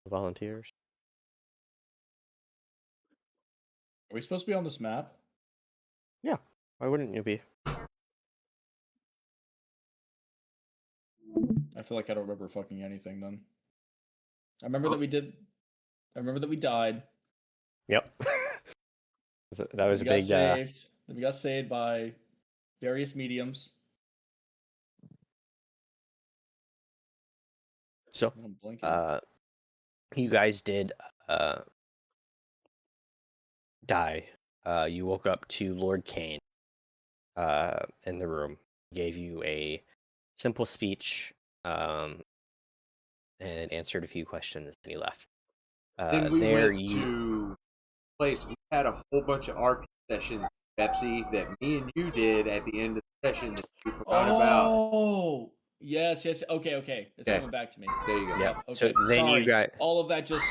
volunteers. Are we supposed to be on this map? Yeah, why wouldn't you be? I feel like I don't remember fucking anything then. I remember that we did. I remember that we died. Yep. That Then was we a got big. saved. Then we got saved by various mediums. So, I'm blinking. you guys did die. You woke up to Lord Kane in the room. He gave you a simple speech and answered a few questions, and he left. Then we There went you. to place. We had a whole bunch of RP sessions, Pepsi, that me and you did at the end of the session that we forgot about. Oh, yes. Okay. It's Okay. coming back to me. There you go. Yeah. Yep. So Okay. then Sorry. you got All of that just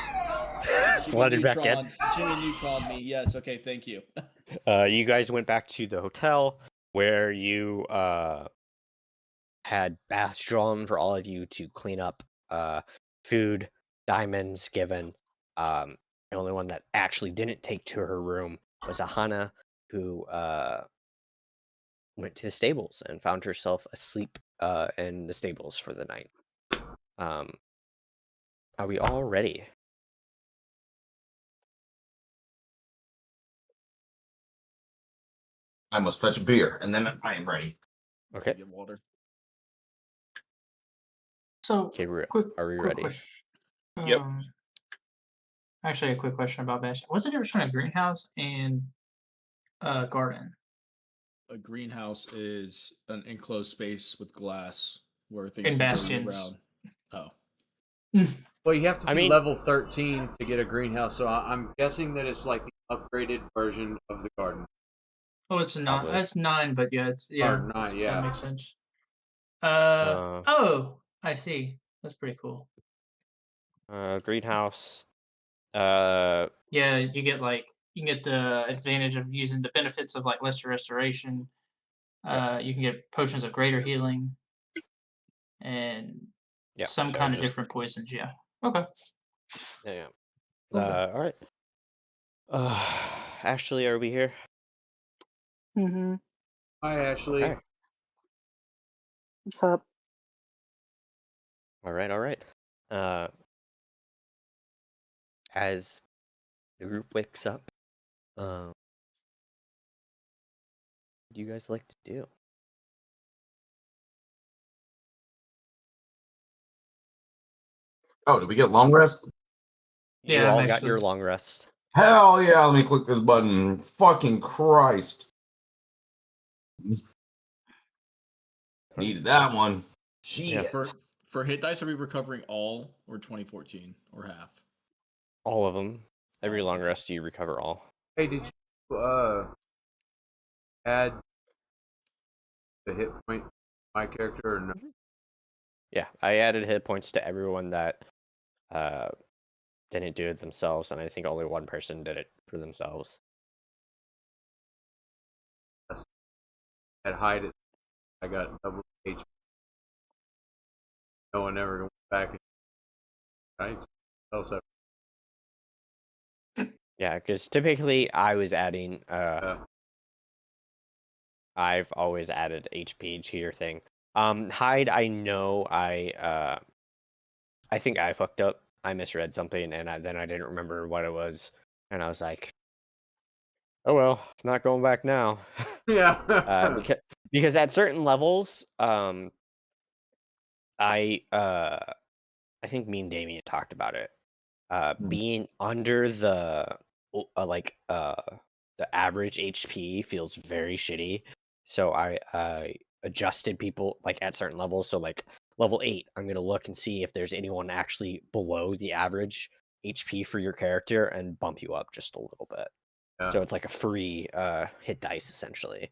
flooded back in. Jimmy Neutron me. Yes. Okay. Thank you. You guys went back to the hotel where you had baths drawn for all of you to clean up, food, diamonds given. The only one that actually didn't take to her room was Ahana, who went to the stables and found herself asleep in the stables for the night. Are we all ready? I must fetch a beer, and then I am ready. Okay. Get water. So, Okay, are we quick ready? question. Yep. Actually, a quick question about Bastion. What's the difference between a greenhouse and a garden? A greenhouse is an enclosed space with glass where things In can grow Bastions. year-round. Oh. Well, you have to I be mean- level 13 to get a greenhouse, so I'm guessing that it's like the upgraded version of the garden. Oh, it's not. Probably. It's 9, but yeah, it's yeah. Or 9, yeah. That makes sense. Uh, Oh, I see. That's pretty cool. Greenhouse. Yeah, you can get the advantage of using the benefits of like lesser restoration. You can get potions of greater healing, and Yeah. some so kind of just- different poisons. Yeah. Okay. Yeah. Okay. All right. Ashley, are we here? Mm-hmm. Hi, Ashley. Okay. What's up? All right. As the group wakes up, what do you guys like to do? Oh, did we get long rest? You Yeah, I'm all got actually- your long rest. Hell yeah, let me click this button. Fucking Christ. Needed that one. Shit. For hit dice, are we recovering all or 2014 or half? All of them. Every Oh, long okay. rest, you recover all. Hey, did you add the hit point my character or no? Yeah, I added hit points to everyone that didn't do it themselves, and I think only one person did it for themselves. At hide it, I got double HP. No one ever went back. Right? Also, Yeah, because typically I was adding. I've always added HP to your thing. Hide, I know I think I fucked up. I misread something, and then I didn't remember what it was, and I was like, "Oh well, not going back now." yeah. because at certain levels, I think me and Damien talked about it. Being under the the average HP feels very shitty. So I adjusted people like at certain levels. So like level 8, I'm gonna look and see if there's anyone actually below the average HP for your character and bump you up just a little bit. Yeah. So it's like a free hit dice essentially.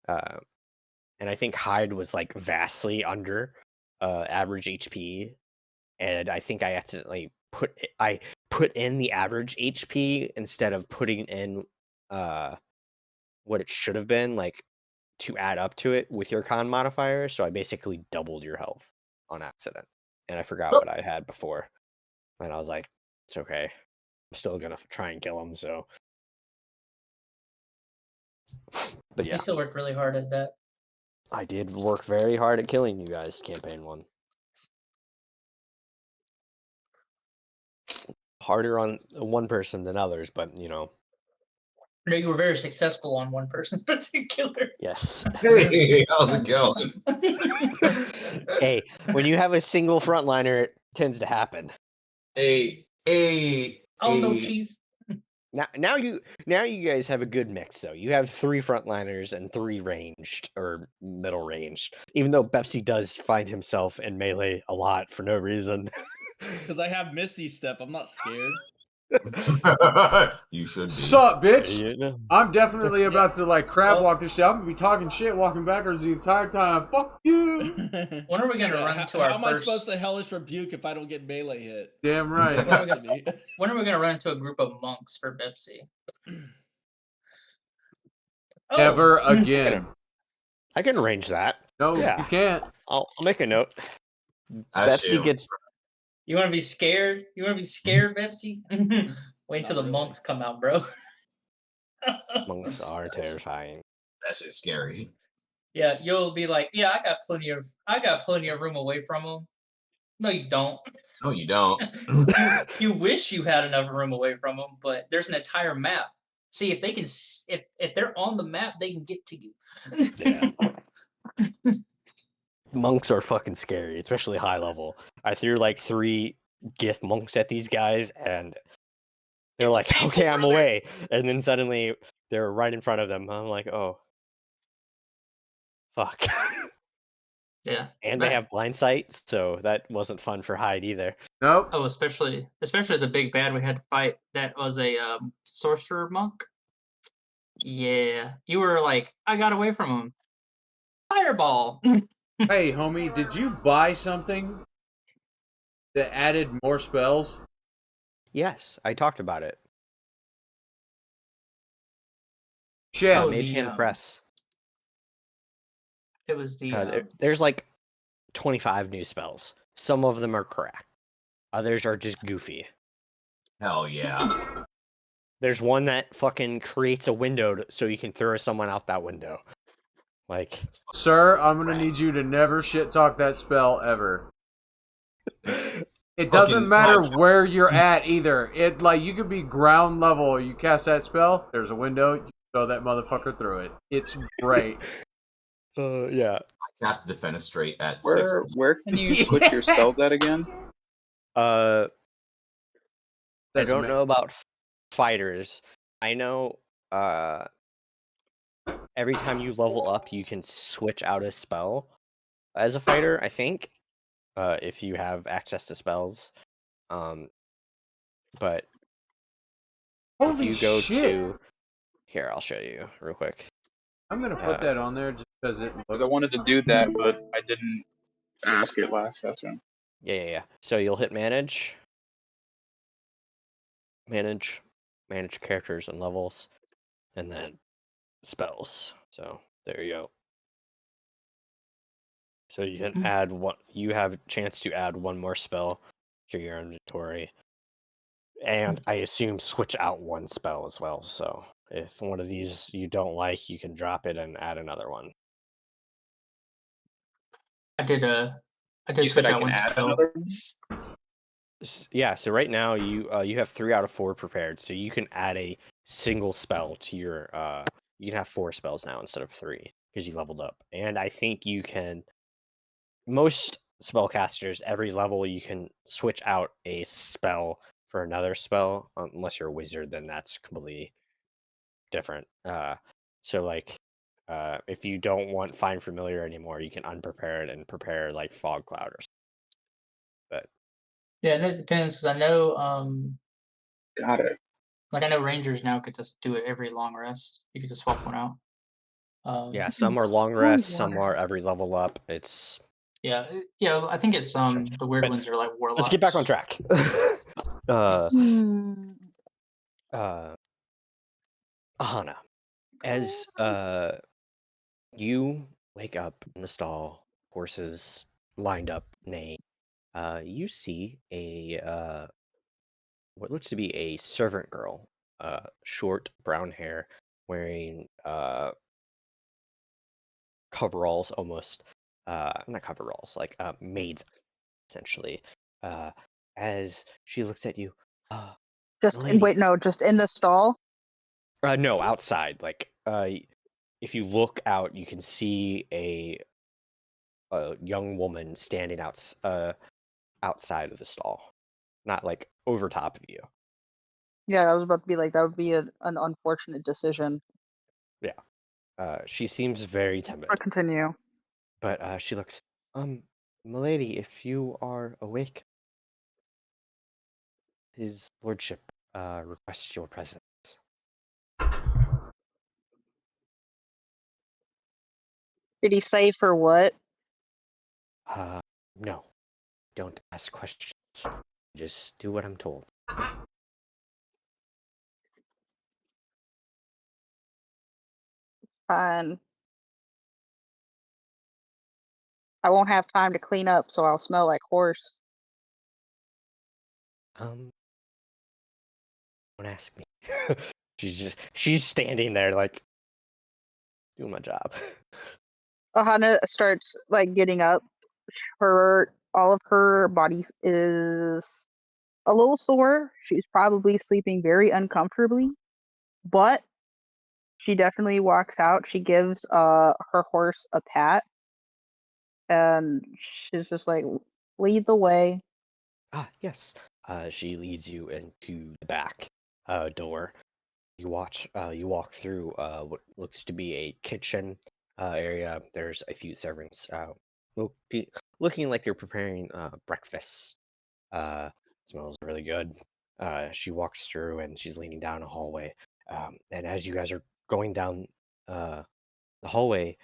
And I think Hyde was like vastly under average HP, and I think I accidentally put in the average HP instead of putting in what it should have been, like to add up to it with your con modifier. So I basically doubled your health on accident, and I forgot what I had before, and I was like, it's okay. I'm still gonna try and kill him. So, but yeah, You still worked really hard at that. I did work very hard at killing you guys. Campaign 1. Harder on one person than others, but you know. I know you were very successful on one person in particular. Yes. Hey, how's it going? Hey, when you have a single frontliner, it tends to happen. Hey, Oh no, Chief. Now you guys have a good mix though. You have 3 frontliners and 3 ranged or middle ranged. Even though Bepsi does find himself in melee a lot for no reason. Because I have Misty Step. I'm not scared. you should be. Sup, bitch? You know? I'm definitely about to like crab walk this shit. I'm gonna be talking shit walking backwards the entire time. Fuck you. When are we gonna run into our How am I first? supposed to hellish rebuke if I don't get melee hit? Damn right. When are we gonna run into a group of monks for Bepsi? Oh, Never again. I can arrange that. No, Yeah. you can't. I'll make a note. That's Bepsi you. gets You want to be scared? You want to be scared, Bepsi? Wait until Not the really. monks come out, bro. monks are terrifying. That shit's scary. Yeah, you'll be like, yeah, I got plenty of room away from them. No, you don't. No, you don't. You wish you had enough room away from them, but there's an entire map. See, if they can, if they're on the map, they can get to you. Yeah. Monks are fucking scary, especially high level. I threw like 3 Gith monks at these guys, and they're like, "Okay, I'm away," and then suddenly they're right in front of them. I'm like, "Oh, fuck!" Yeah, And they have blind sight, so that wasn't fun for Hyde either. Nope. Oh, especially the big bad we had to fight. That was a sorcerer monk. Yeah, you were like, I got away from him. Fireball. Hey, homie, did you buy something that added more spells? Yes, I talked about it. Shit. Oh, Mage the, Hand Press. It was the. There's like 25 new spells. Some of them are correct. Others are just goofy. Hell yeah. There's one that fucking creates a window so you can throw someone out that window. Like, Sir, I'm gonna need you to never shit talk that spell ever. It doesn't matter where you're at either. It like you could be ground level. You cast that spell. There's a window. You throw that motherfucker through it. It's great. yeah. I cast Defenestrate at Where 6. where can you switch your spells at again? I don't know about fighters. I know every time you level up, you can switch out a spell as a fighter, I think, if you have access to spells. But Holy if you go shit. to here, I'll show you real quick. I'm gonna put that on there just because it Because I wanted to do that, but I didn't ask it last session. Yeah. So you'll hit manage characters and levels, and then spells. So there you go. So you can add one. You have a chance to add one more spell to your inventory, and I assume switch out one spell as well. So if one of these you don't like, you can drop it and add another one. I did You said switch I out can one add spell. another? Yeah. So right now you have 3 out of 4 prepared, so you can add a single spell to your. You can have 4 spells now instead of 3 because you leveled up, and I think you can. Most spellcasters, every level you can switch out a spell for another spell, unless you're a wizard, then that's completely different. So like, if you don't want Find Familiar anymore, you can unprepare it and prepare like Fog Cloud or something. But Yeah, and it depends because I know Got it. like I know rangers now could just do it every long rest. You could just swap one out. yeah, some are long rest, some are every level up. It's yeah. I think it's the weird But ones are like warlocks. let's get back on track. Ahana, as you wake up in the stall, horses lined up, neigh. You see a what looks to be a servant girl, short brown hair, wearing coveralls almost, not coveralls, like maids essentially. Uh, as she looks at you, Just lady. wait, no, just in the stall. No, outside. Like, if you look out, you can see a young woman standing outside of the stall, not like over top of you. Yeah, I was about to be like, that would be an unfortunate decision. Yeah. She seems very timid, But continue. but she looks. Milady, if you are awake, his lordship requests your presence. Did he say for what? No, don't ask questions. Just do what I'm told. Fine. I won't have time to clean up, so I'll smell like horse. Don't ask me. she's standing there like doing my job. Ahana starts like getting up. All of her body is a little sore. She's probably sleeping very uncomfortably, but she definitely walks out. She gives her horse a pat, and she's just like, lead the way. Yes. She leads you into the back door. You walk through what looks to be a kitchen area. There's a few servants looking like they're preparing breakfast. Smells really good. She walks through and she's leaning down a hallway. And as you guys are going down the hallway,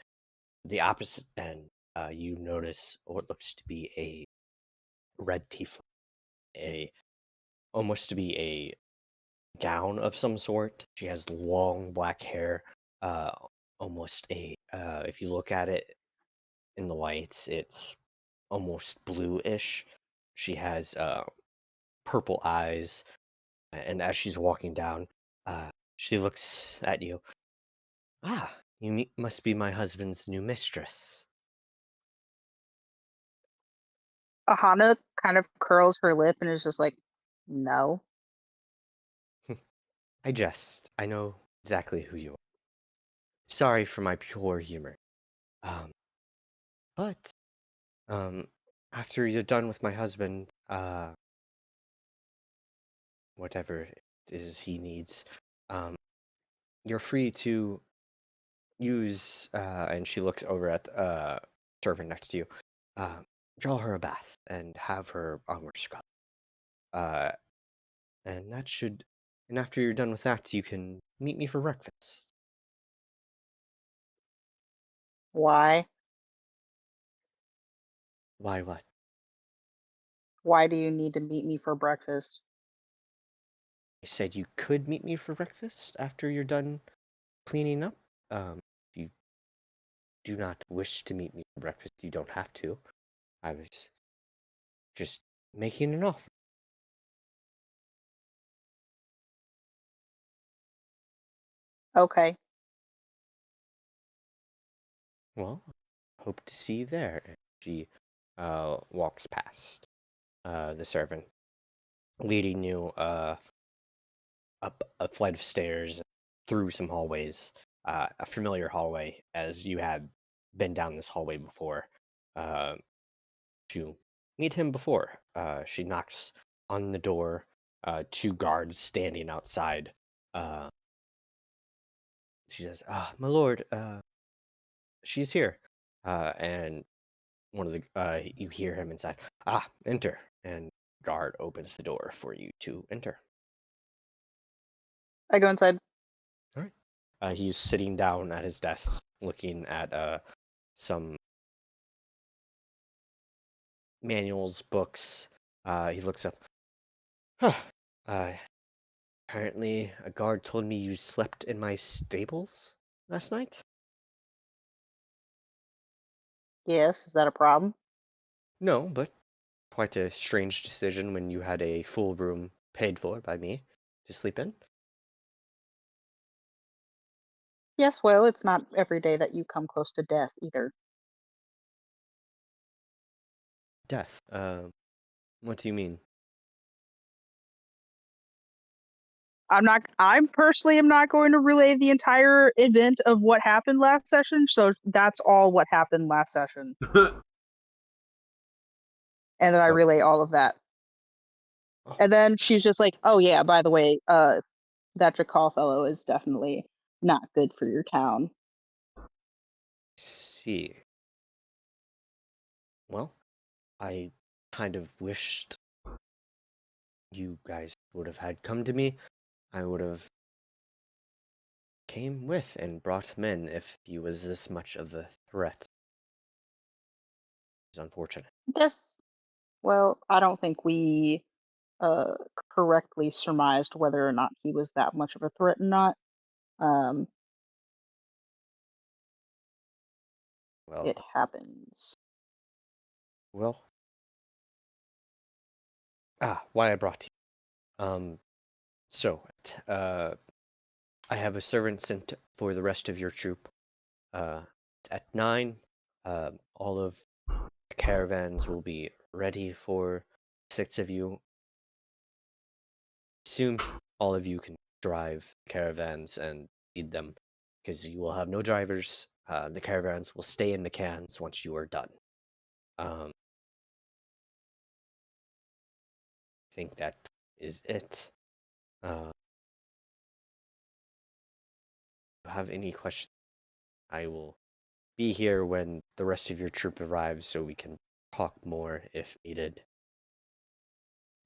the opposite end, you notice what looks to be a red tiefling, a almost to be a gown of some sort. She has long black hair, uh, almost a if you look at it in the lights, it's almost bluish. She has purple eyes, and as she's walking down, she looks at you. You must be my husband's new mistress. Ahana kind of curls her lip and is just like, no. I jest. I know exactly who you are. Sorry for my poor humor. But after you're done with my husband, whatever it is he needs, you're free to use, and she looks over at servant next to you, draw her a bath and have her armor scrub. And that should, and after you're done with that, you can meet me for breakfast. Why? Why what? Why do you need to meet me for breakfast? I said you could meet me for breakfast after you're done cleaning up. If you do not wish to meet me for breakfast, you don't have to. I was just making an offer. Okay. Well, hope to see you there. And she walks past the servant, leading you up a flight of stairs, through some hallways, a familiar hallway, as you had been down this hallway before. To meet him before. She knocks on the door, two guards standing outside. She says, my lord, she's here. And one of the you hear him inside. Enter. And guard opens the door for you to enter. I go inside. All right. He's sitting down at his desk, looking at some manuals, books. He looks up. Apparently, a guard told me you slept in my stables last night. Yes, is that a problem? No, but quite a strange decision when you had a full room paid for by me to sleep in. Yes, well, it's not every day that you come close to death either. Death. What do you mean? I'm personally am not going to relay the entire event of what happened last session, so that's all what happened last session. And then I relay all of that. Oh. And then she's just like, oh yeah, by the way, that Jakal fellow is definitely not good for your town. See. Well, I kind of wished you guys would have had come to me. I would have came with and brought him in if he was this much of a threat. It's unfortunate. Yes. Well, I don't think we correctly surmised whether or not he was that much of a threat or not. Well, It happens. well. Why I brought you. So, I have a servant sent for the rest of your troop. At 9, all of the caravans will be ready for 6 of you. Soon, all of you can drive caravans and feed them, because you will have no drivers. The caravans will stay in the cans once you are done. I think that is it. If you have any questions, I will be here when the rest of your troop arrives so we can talk more if needed.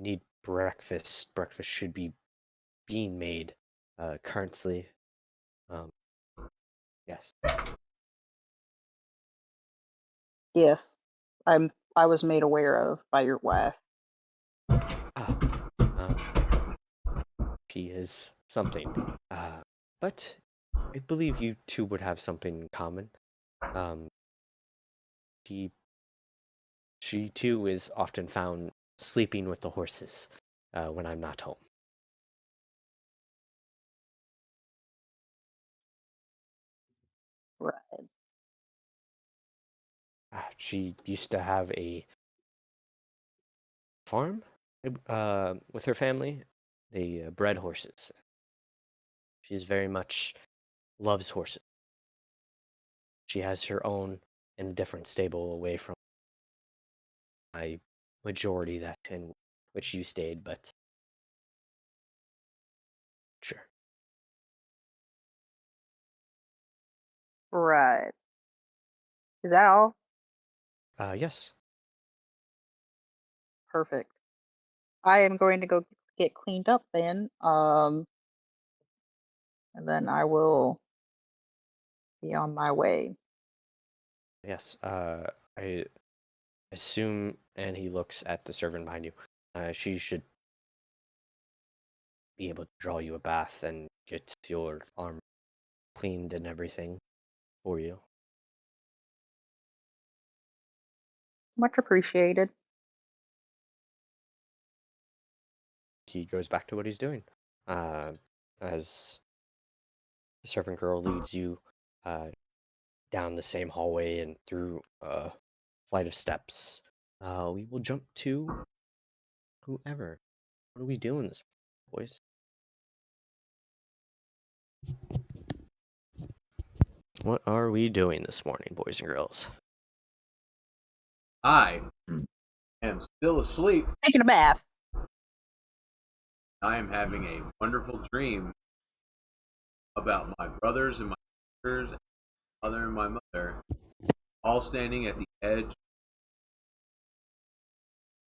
Need breakfast. Breakfast should be being made currently. Yes. Yes. I was made aware of by your wife. She is something. But I believe you two would have something in common. She too is often found sleeping with the horses when I'm not home. Right. She used to have a farm with her family. They bred horses. She's very much loves horses. She has her own in a different stable away from my majority that in which you stayed, but sure. Right. Is that all? Yes. Perfect. I am going to go get cleaned up then. And then I will be on my way. Yes. I assume, and he looks at the servant behind you. She should be able to draw you a bath and get your arm cleaned and everything for you. Much appreciated. He goes back to what he's doing. As the servant girl leads you down the same hallway and through a flight of steps, we will jump to whoever. What are we doing this, boys? What are we doing this morning, boys and girls? I am still asleep. Taking a bath. I am having a wonderful dream about my brothers and my sisters, and my mother and my mother, all standing at the edge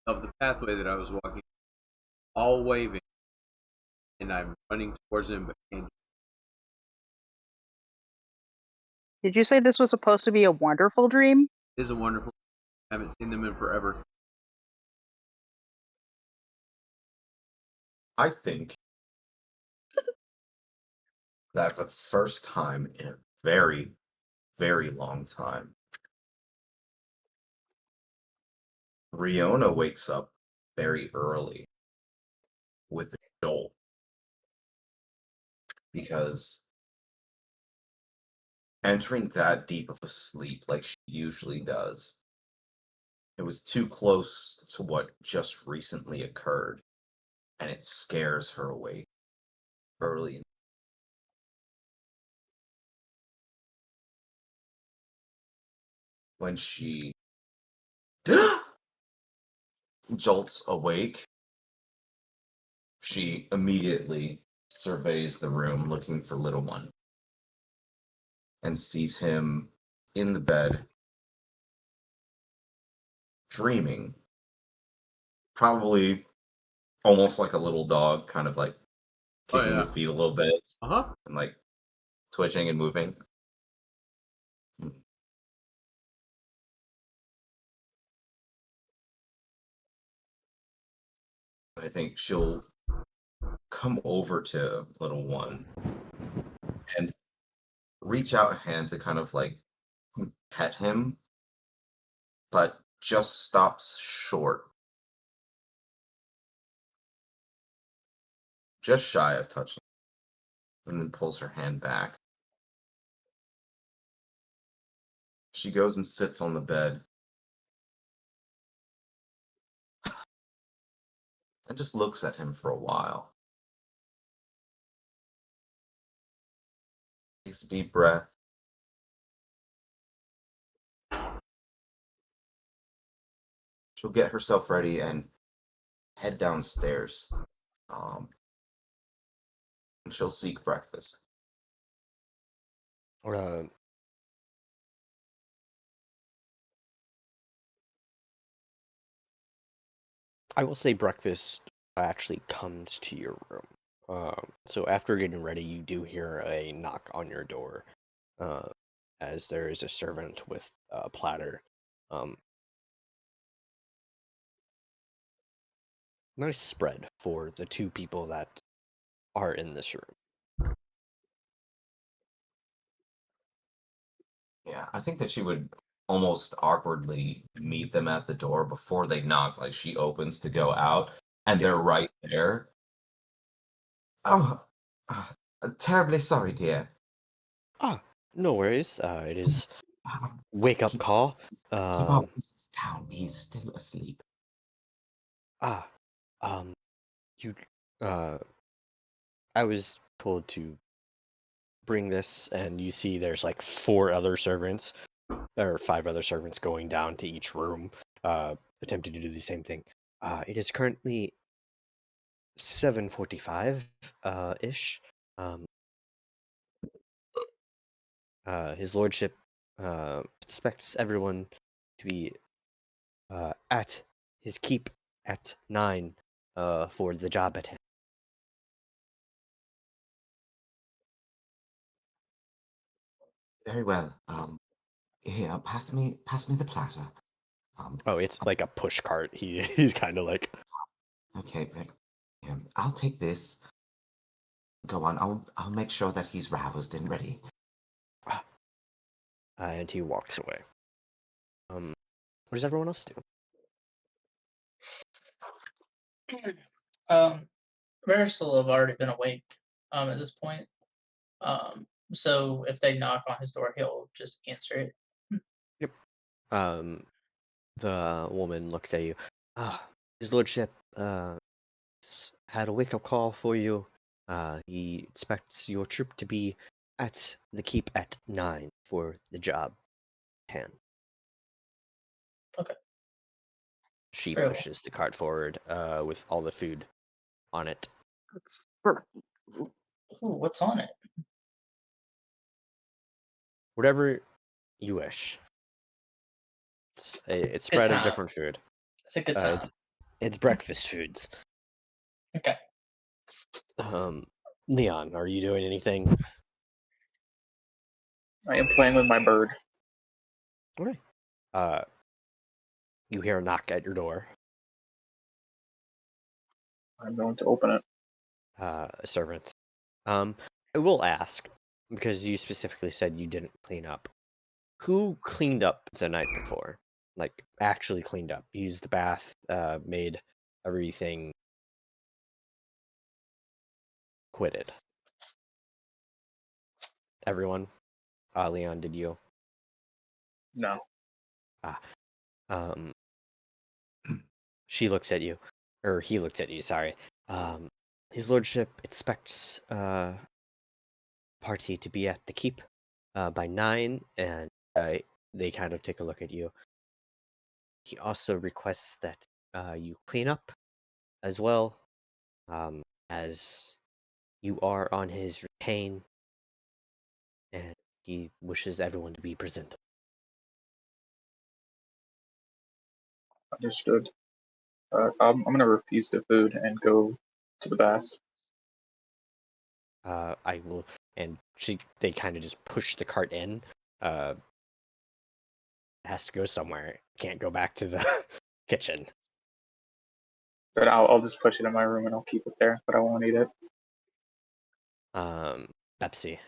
of the pathway that I was walking, all waving, and I'm running towards them, but can't. Did you say this was supposed to be a wonderful dream? It is a wonderful. I haven't seen them in forever. I think that for the first time in a very, very long time, Riona wakes up very early with a jolt. Because entering that deep of a sleep like she usually does, it was too close to what just recently occurred, and it scares her awake early. When she jolts awake, she immediately surveys the room looking for little one and sees him in the bed, dreaming, probably almost like a little dog, kind of like kicking his feet a little bit and like twitching and moving. I think she'll come over to little one and reach out a hand to kind of like pet him, but just stops short. Just shy of touching, and then pulls her hand back. She goes and sits on the bed and just looks at him for a while. Takes a deep breath. She'll get herself ready and head downstairs. And she'll seek breakfast. I will say breakfast actually comes to your room. So after getting ready, you do hear a knock on your door, as there is a servant with a platter. Nice spread for the two people that are in this room. Yeah, I think that she would almost awkwardly meet them at the door before they knock. Like she opens to go out, and they're right there. Oh, terribly sorry, dear. No worries. It is wake up call. Keep off this town. He's still asleep. You, I was told to bring this, and you see there's like 4 other servants, or 5 other servants going down to each room, attempting to do the same thing. It is currently 7:45 ish. His lordship expects everyone to be at his keep at 9 for the job at hand. Very well. Here, pass me the platter. It's like a push cart. He's kind of like. Okay, I'll take this. Go on. I'll make sure that he's roused and ready. And he walks away. What does everyone else do? Varys will have already been awake at this point. So if they knock on his door, he'll just answer it. Yep. The woman looks at you. His lordship had a wake-up call for you. He expects your troop to be at the keep at 9 for the job at hand. Okay. She Very pushes the cart forward with all the food on it. Ooh, what's on it? Whatever you wish. It's spread of different food. It's a good time. It's breakfast foods. Okay. Leon, are you doing anything? I am playing with my bird. Okay. You hear a knock at your door. I'm going to open it. A servant. I will ask, because you specifically said you didn't clean up. Who cleaned up the night before? Like, actually cleaned up. Used the bath, made everything quitted. Everyone? Leon, did you? No. Um, she looks at you, or he looks at you, sorry. His lordship expects party to be at the keep by 9, and they kind of take a look at you. He also requests that you clean up as well, as you are on his retain, and he wishes everyone to be presentable. Understood. I'm gonna refuse the food and go to the baths. I will, and they kind of just push the cart in. It has to go somewhere. Can't go back to the kitchen. But I'll just push it in my room and I'll keep it there, but I won't eat it. Pepsi,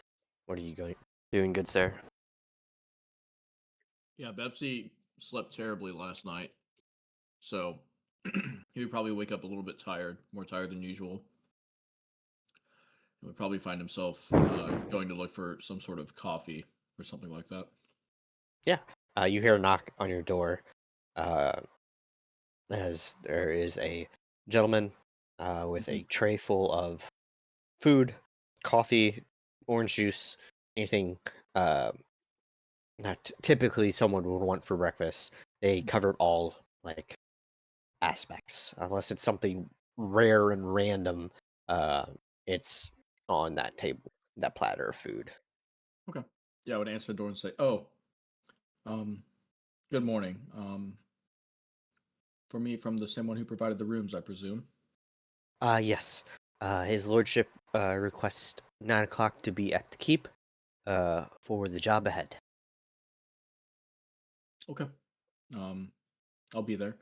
what are you doing, good sir? Yeah, Betsy slept terribly last night, so he would probably wake up a little bit tired, more tired than usual. He would probably find himself going to look for some sort of coffee or something like that. Yeah. You hear a knock on your door, as there is a gentleman with a tray full of food, coffee, orange juice, anything not typically someone would want for breakfast. They cover all like aspects, unless it's something rare and random. It's on that table, that platter of food. Okay. Yeah, I would answer the door and say, "Oh, good morning. For me, from the same one who provided the rooms, I presume." Yes. His lordship requests 9 o'clock to be at the keep for the job ahead. Okay. I'll be there.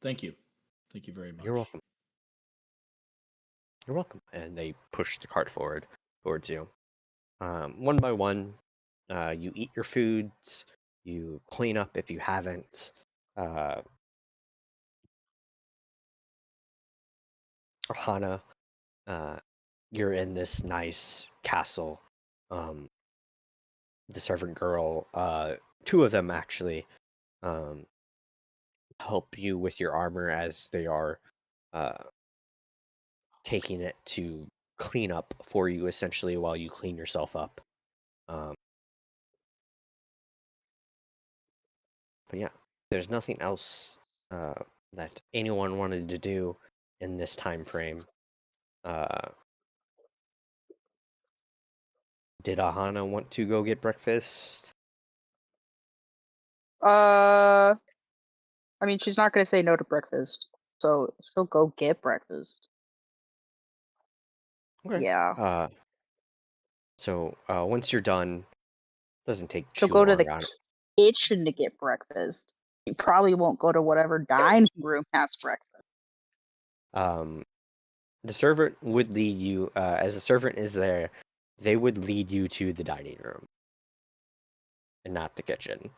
Thank you. Thank you very much. You're welcome. You're welcome. And they push the cart forward towards you. One by one, you eat your foods, you clean up if you haven't. Hana, you're in this nice castle. The servant girl, two of them actually, help you with your armor as they are taking it to clean up for you essentially while you clean yourself up. But yeah, there's nothing else that anyone wanted to do in this time frame. Did Ahana want to go get breakfast? I mean, she's not gonna say no to breakfast, so she'll go get breakfast. Okay. Yeah. So once you're done, doesn't take She'll too go to long. the kitchen to get breakfast. You probably won't go to whatever dining room has breakfast. The servant would lead you, as the servant is there, they would lead you to the dining room and not the kitchen.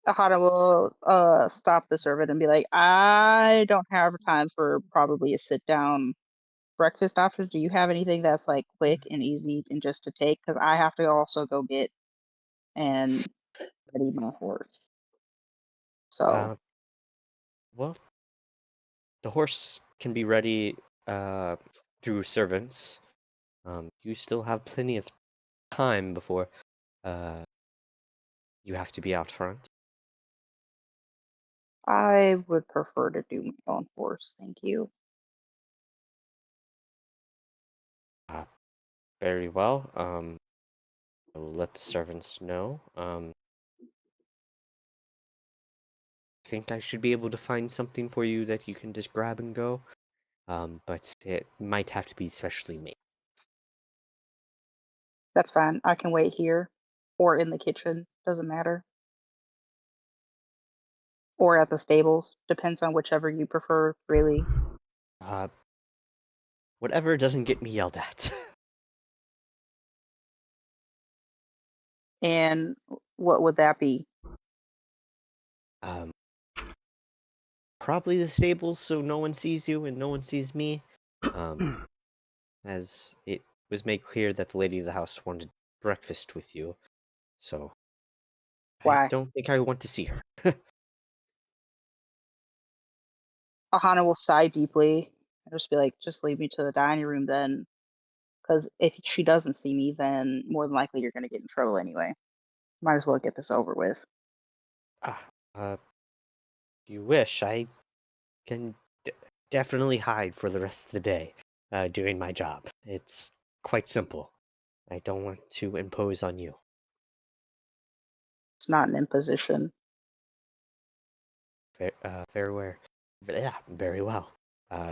Ahana will stop the servant and be like, I don't have time for probably a sit down breakfast option. Do you have anything that's like quick and easy and just to take? Because I have to also go get and ready my horse. So Well, the horse can be ready through servants. You still have plenty of time before you have to be out front. I would prefer to do my own horse. Thank you. Very well. I will let the servants know. I think I should be able to find something for you that you can just grab and go. But it might have to be specially made. That's fine. I can wait here or in the kitchen. Doesn't matter. Or at the stables. Depends on whichever you prefer, really. Whatever doesn't get me yelled at. And what would that be? Probably the stables so no one sees you and no one sees me. as it was made clear that the lady of the house wanted breakfast with you, so I Why? don't think I want to see her. Ahana will sigh deeply and just be like, just lead me to the dining room then. Because if she doesn't see me, then more than likely you're going to get in trouble anyway. Might as well get this over with. Ah, if you wish, I can definitely hide for the rest of the day, doing my job. It's quite simple. I don't want to impose on you. It's not an imposition. Very well. Yeah, very well.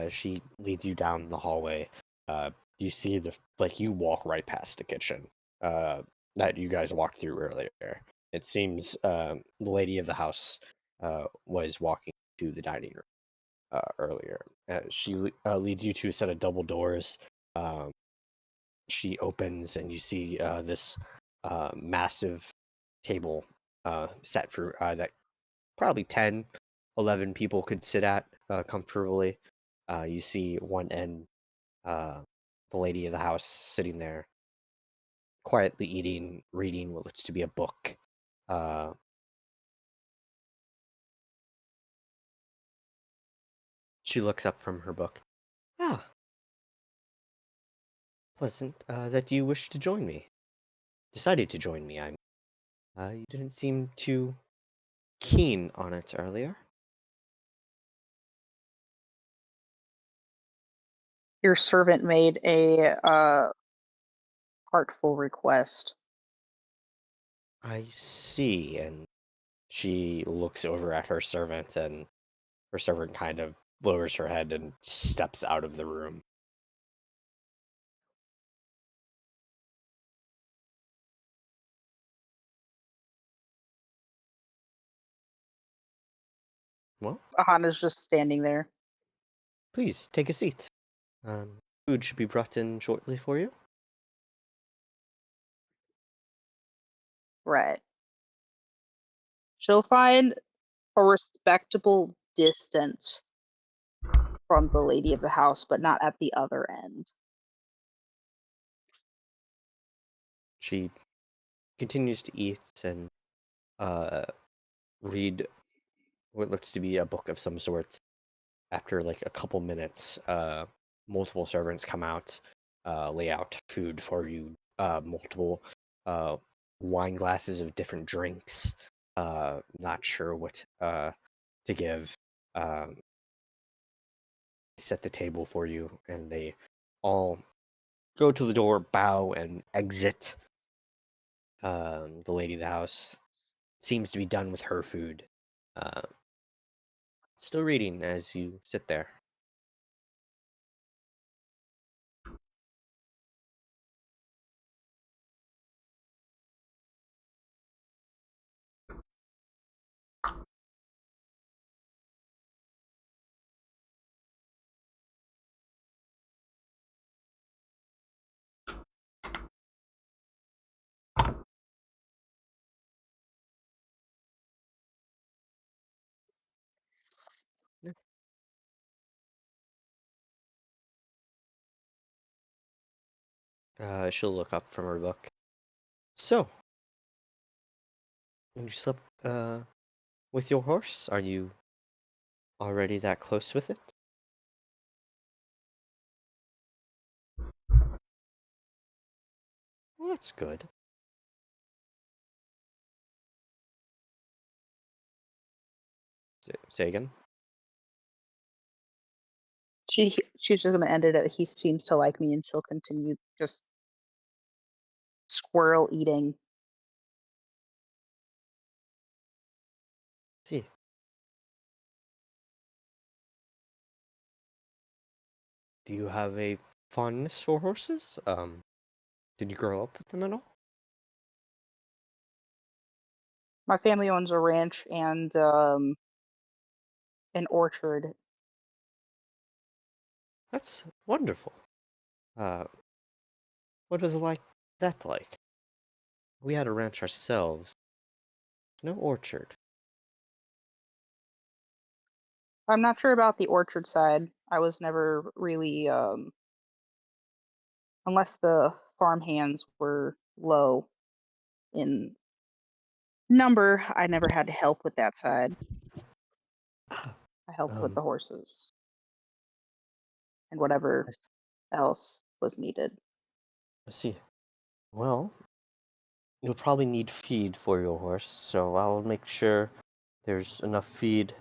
She leads you down the hallway. You see you walk right past the kitchen that you guys walked through earlier. It seems the lady of the house was walking to the dining room earlier. She leads you to a set of double doors. She opens and you see this massive table set for that probably 10, 11 people could sit at comfortably. You see one end, the lady of the house sitting there, quietly eating, reading what looks to be a book. She looks up from her book. Ah, pleasant that you wish to join me. Decided to join me. You didn't seem too keen on it earlier. Your servant made a heartful request. I see. And she looks over at her servant, and her servant kind of lowers her head and steps out of the room. Well, Ahana's just standing there. please take a seat. Food should be brought in shortly for you. Right. She'll find a respectable distance from the lady of the house, but not at the other end. She continues to eat and read what looks to be a book of some sort. After like a couple minutes, multiple servants come out, lay out food for you, multiple wine glasses of different drinks. Not sure what to give. Set the table for you, and they all go to the door, bow, and exit. The lady of the house seems to be done with her food. Uh, Still reading as you sit there. She'll look up from her book. So, you slept with your horse? Are you already that close with it? Well, that's good. Say again? She's just gonna end it at he seems to like me, and she'll continue just squirrel eating. See. Do you have a fondness for horses? Did you grow up with them at all? My family owns a ranch and an orchard. That's wonderful. What was that like? We had a ranch ourselves. No orchard. I'm not sure about the orchard side. I was never really, unless the farm hands were low in number, I never had to help with that side. I helped with Um, the horses and whatever else was needed. I see. Well, you'll probably need feed for your horse, so I'll make sure there's enough feed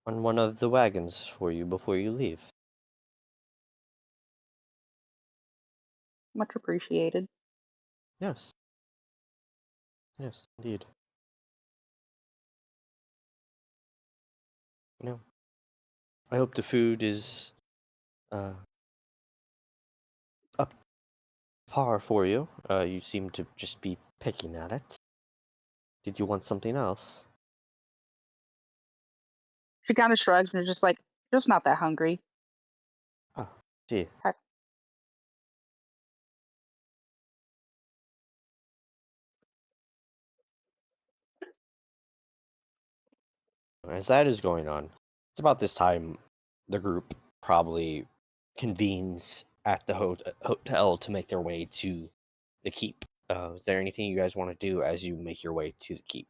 on one of the wagons for you before you leave. Much appreciated. Yes. Yes, indeed. No. I hope the food is up par for you. You seem to just be picking at it. Did you want something else? She kind of shrugs and is just like, just not that hungry. Oh, gee. Heck. As that is going on, it's about this time the group probably convenes at the hotel to make their way to the keep. Is there anything you guys want to do as you make your way to the keep?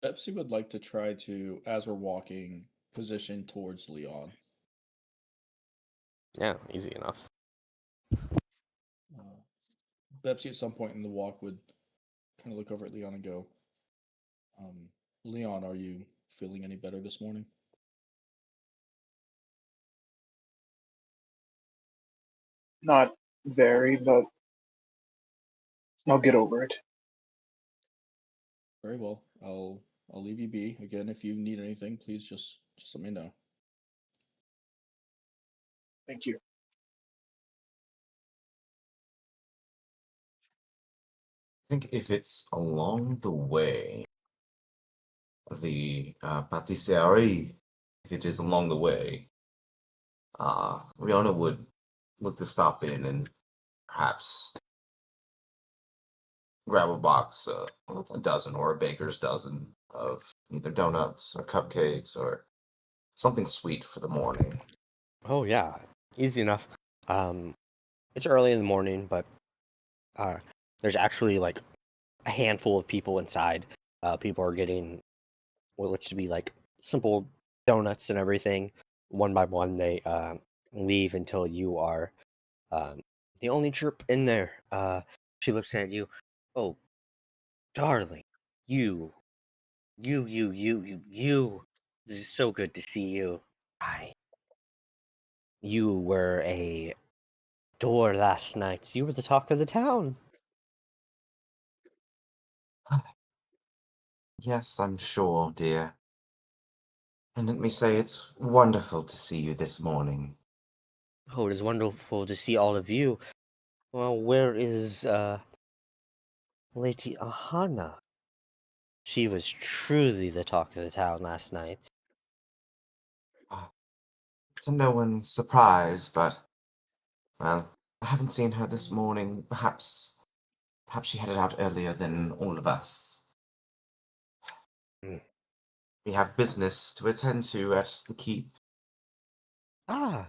Pepsi would like to try to, as we're walking, position towards Leon. Yeah, easy enough. Pepsi at some point in the walk would kind of look over at Leon and go, Leon, are you feeling any better this morning? Not very, but I'll get over it. Very well. I'll leave you be. Again, if you need anything, please just let me know. Thank you. I think if it's along the way, the patisserie, if it is along the way, Rihanna would look to stop in and perhaps grab a box, a dozen or a baker's dozen of either donuts or cupcakes or something sweet for the morning. Oh yeah, easy enough. It's early in the morning, but there's actually like a handful of people inside. People are getting what looks to be like simple donuts and everything. One by one, they leave until you are the only chirp in there. She looks at you. Oh, darling, you. This is so good to see you. You were a door last night. You were the talk of the town. Yes, I'm sure, dear. And let me say, it's wonderful to see you this morning. Oh, it is wonderful to see all of you. Well, where is Lady Ahana? She was truly the talk of the town last night. To no one's surprise, but, well, I haven't seen her this morning. Perhaps she headed out earlier than all of us. Mm. We have business to attend to at the keep. Ah.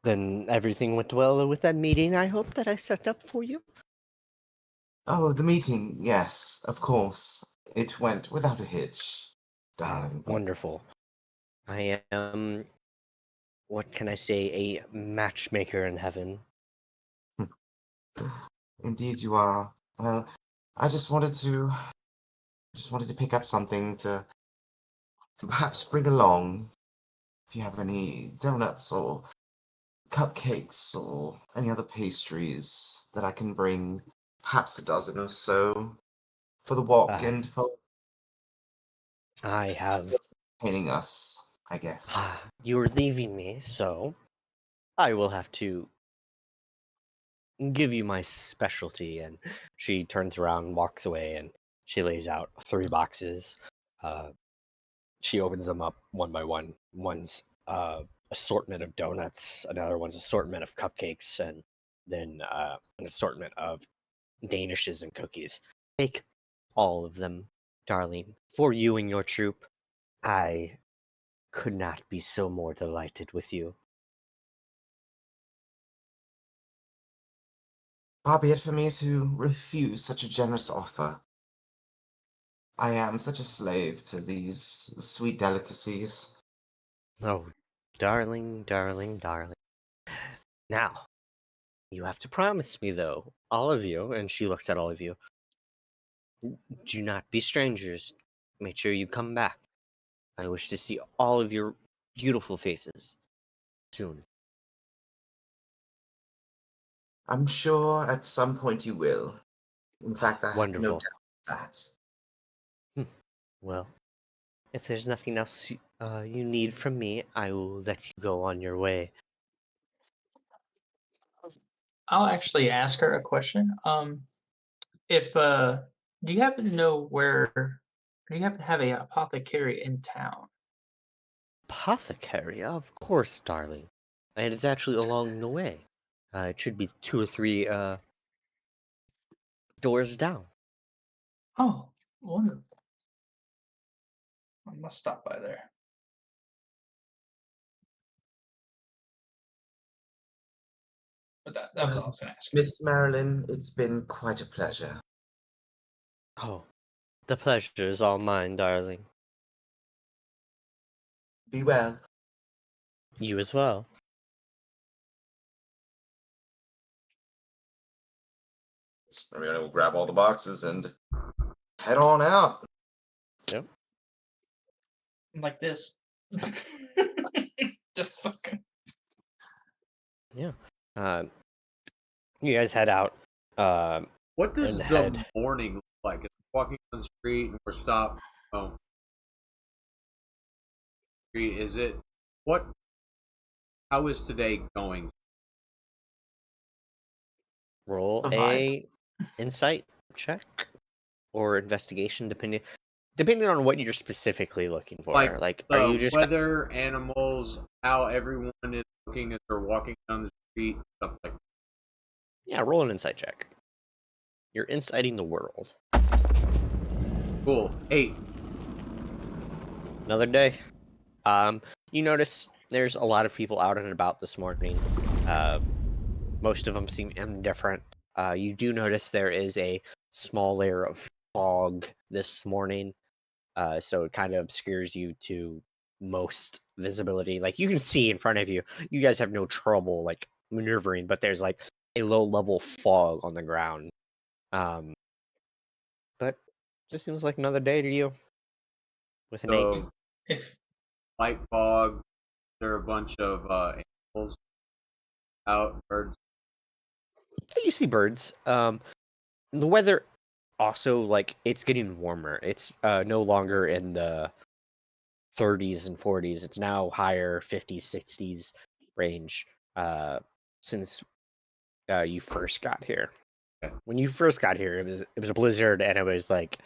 Then everything went well with that meeting, I hope, that I set up for you? Oh, the meeting, yes, of course. It went without a hitch, darling. Wonderful. I am, what can I say, a matchmaker in heaven. Indeed you are. Well, I just wanted to pick up something to perhaps bring along. If you have any donuts or cupcakes or any other pastries that I can bring, perhaps a dozen or so for the walk and for I have. entertaining us, I guess. You're leaving me, so I will have to give you my specialty. And she turns around and walks away, and she lays out 3 boxes. She opens them up one by one. One's assortment of donuts, another one's assortment of cupcakes, and then an assortment of danishes and cookies. Take all of them, darling, for you and your troop. I could not be so more delighted with you. Far be it for me to refuse such a generous offer. I am such a slave to these sweet delicacies. Oh, darling, darling, darling. Now, you have to promise me, though, all of you, and she looks at all of you, do not be strangers. Make sure you come back. I wish to see all of your beautiful faces soon. I'm sure at some point you will. In fact, I have no Wonderful. doubt of that. Well, if there's nothing else you need from me, I will let you go on your way. I'll actually ask her a question. If do you happen to know where? Do you happen to have a apothecary in town? Apothecary? Of course, darling. And it's actually along the way. It should be 2 or 3 doors down. Oh, wonderful. I must stop by there. But that was all I was going to ask. Miss Marilyn, it's been quite a pleasure. Oh, the pleasure is all mine, darling. Be well. You as well. I'm gonna grab all the boxes and head on out. Yep. Like this. Just fucking. Yeah. You guys head out. What does And the head. morning look like? It's walking on the street and we're stopped. Oh. Is it what? How is today going? Roll The a insight check or investigation, depending on what you're specifically looking for. Like are the you just weather, animals, how everyone is looking as they're walking down the street, stuff like that. Yeah, roll an insight check. You're inciting the world. Cool. 8. Another day. You notice there's a lot of people out and about this morning. Most of them seem indifferent. You do notice there is a small layer of fog this morning, so it kind of obscures you to most visibility. Like, you can see in front of you. You guys have no trouble like maneuvering, but there's like a low level fog on the ground. But just seems like another day to you. With an 8. So If light fog. There are a bunch of animals out, birds. You see birds. The weather also, like, it's getting warmer. It's no longer in the 30s and 40s. It's now higher 50s, 60s range since you first got here. Okay. When you first got here, it was a blizzard and it was like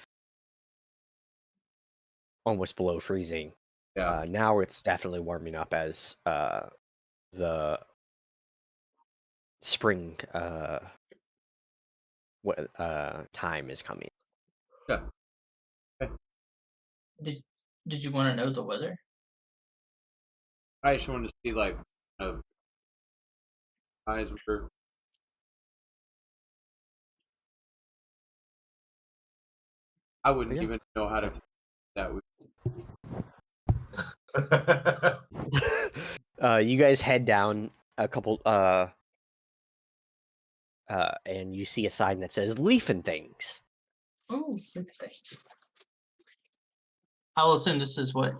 almost below freezing. Yeah. Now it's definitely warming up as the spring time is coming. Yeah. did you want to know the weather? I just wanted to see like eyes were. I wouldn't Yeah. even know how to that. You guys head down a couple and you see a sign that says "Leaf and Things." Oh, thanks. I'll assume this is what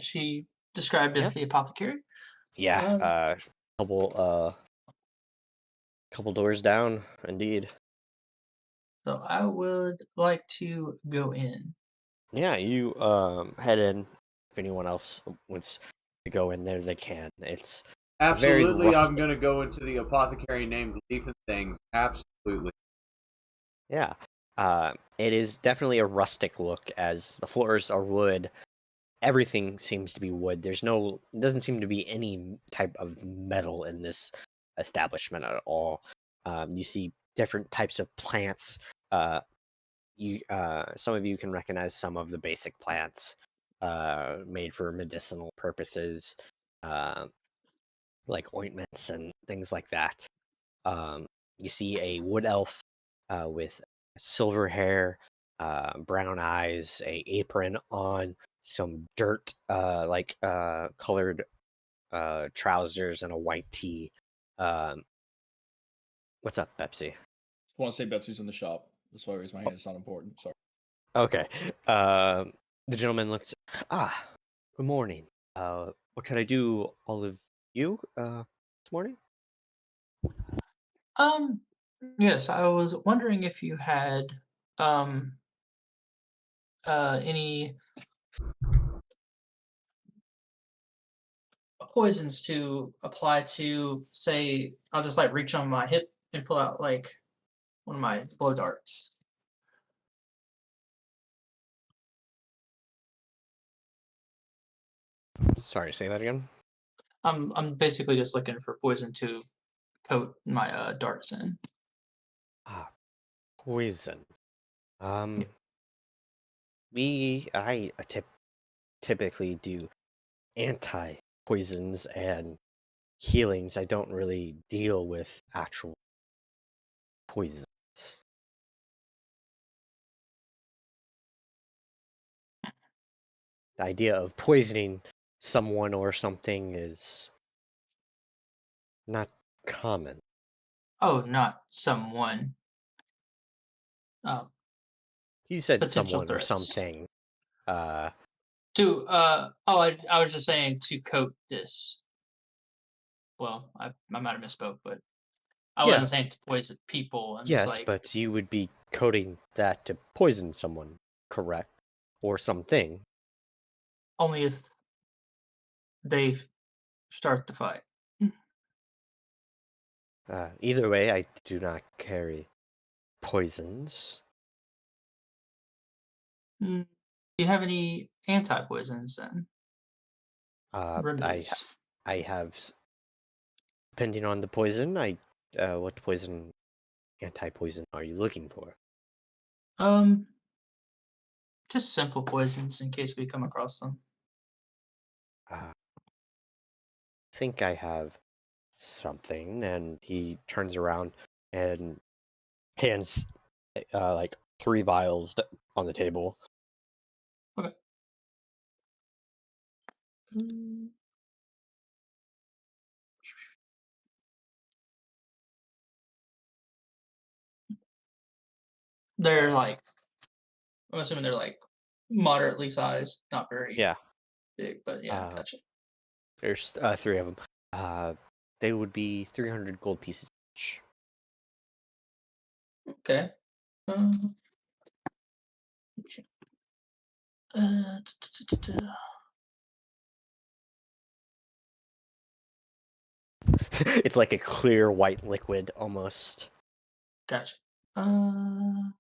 she described as the apothecary. Yeah, couple doors down, indeed. So I would like to go in. Yeah, you head in. If anyone else wants to go in there, they can. It's Absolutely, very I'm gonna go into the apothecary named Leaf and Things. Absolutely. Yeah. It is definitely a rustic look, as the floors are wood. Everything seems to be wood. Doesn't seem to be any type of metal in this establishment at all. You see different types of plants some of you can recognize some of the basic plants made for medicinal purposes, like ointments and things like that. You see a wood elf with silver hair, brown eyes, a apron on, some dirt colored trousers, and a white tee. What's up, Pepsi? I want to say Pepsi's in the shop. That's why I raised my hand. It's not important. Sorry. Okay. The gentleman looks. Good morning. What can I do, all of you, this morning? Yes, I was wondering if you had any poisons to apply to, say, I'll just like reach on my hip and pull out like one of my blow darts. Sorry, say that again. I'm basically just looking for poison to coat my darts in. Poison. I typically do anti-poisons and healings. I don't really deal with actual poisons. The idea of poisoning someone or something is not common. Oh, not someone. He said Potential someone or threats. something. I was just saying to coat this. Well, I might have misspoke, but I Yeah. wasn't saying to poison people. And Yes, like, but you would be coding that to poison someone, correct? Or something. only if they start the fight. Either way, I do not carry poisons. Do you have any anti-poisons then? I have, depending on the poison, what poison, anti-poison are you looking for? Just simple poisons in case we come across them. I think I have something, and he turns around and hands like 3 vials on the table. Okay. They're like, I'm assuming they're like moderately sized, not very big, but yeah, gotcha. There's 3 of them. They would be 300 gold pieces each. Okay. It's like a clear white liquid almost. Gotcha. I'll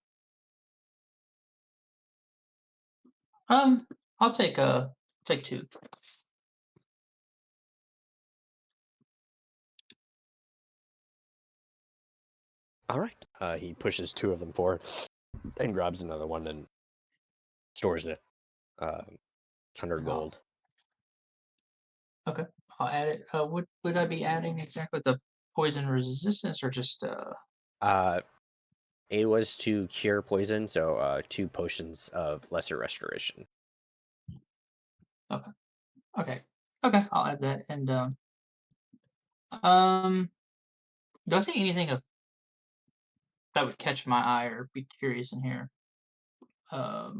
take 2. All right. He pushes 2 of them forward and grabs another one and stores it. It's 100 gold. Okay, I'll add it. What would I be adding exactly? The poison resistance or just It was to cure poison, so 2 potions of lesser restoration. Okay, I'll add that. And do I see anything that would catch my eye or be curious in here? I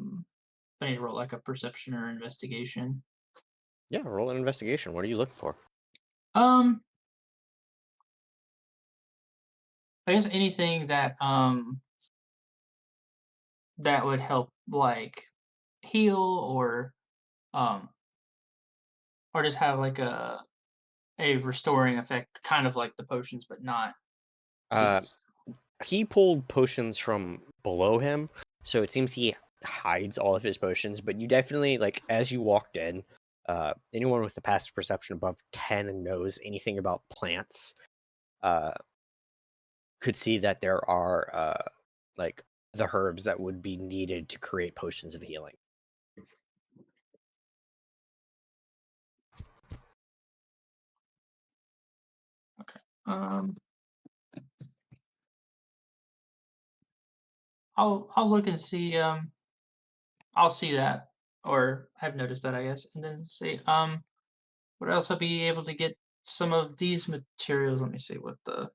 need to roll like a perception or investigation. Yeah, roll an investigation. What are you looking for? I guess anything that that would help like heal or just have like a restoring effect, kind of like the potions, but not these. He pulled potions from below him, so it seems he hides all of his potions, but you definitely, like, as you walked in, anyone with a passive perception above 10 and knows anything about plants could see that there are like the herbs that would be needed to create potions of healing. Um, I'll look and see. I'll see that, or have noticed that, I guess, and then see. Would I also be able to get some of these materials? Let me see what the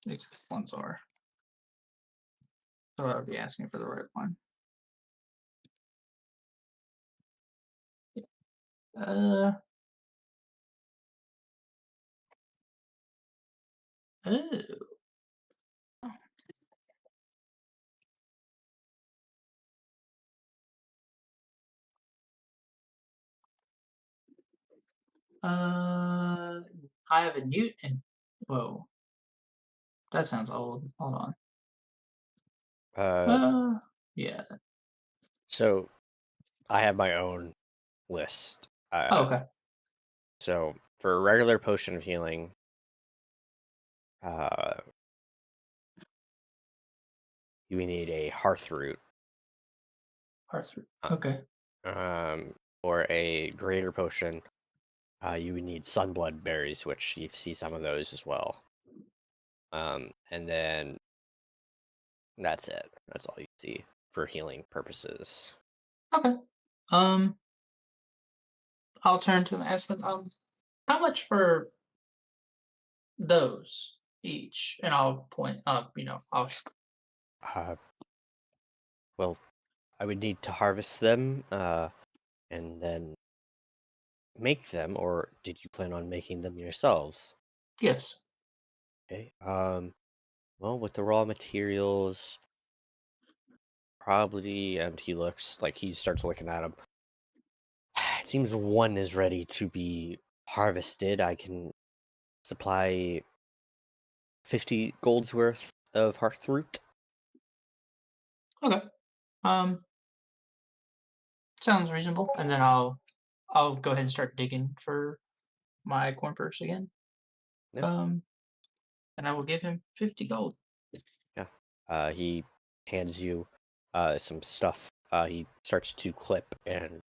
exact ones are. So I'll be asking for the right one. Uh. Oh. I have a newt and whoa, that sounds old. Hold on. Yeah. So I have my own list. Oh, okay. So for a regular potion of healing, you need a hearth root. Hearth root. Okay. For a greater potion, you would need sunblood berries, which you see some of those as well. And then that's it. That's all you see for healing purposes. Okay. I'll turn to him and ask him, how much for those each? And I'll point up, I'll Well, I would need to harvest them, and then make them, or did you plan on making them yourselves? yes. Okay. Well, with the raw materials, probably, and he starts looking at them. It seems one is ready to be harvested. I can supply 50 gold's worth of hearth root. Okay. Sounds reasonable. And then I'll go ahead and start digging for my corn purse again. Yeah. And I will give him 50 gold. Yeah. He hands you some stuff. He starts to clip and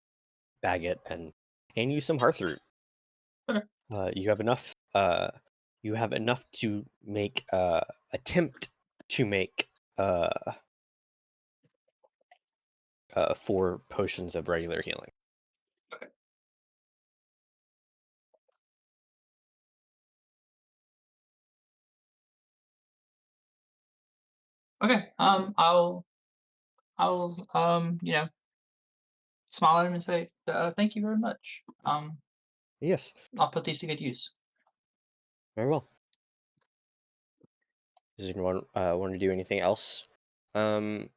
bag it and hand you some hearth root. Okay. You have enough. You have enough to make attempt to make 4 potions of regular healing. Okay. Okay. I'll smile at him and say, thank you very much. Yes, I'll put these to good use. very well. Does anyone want to do anything else in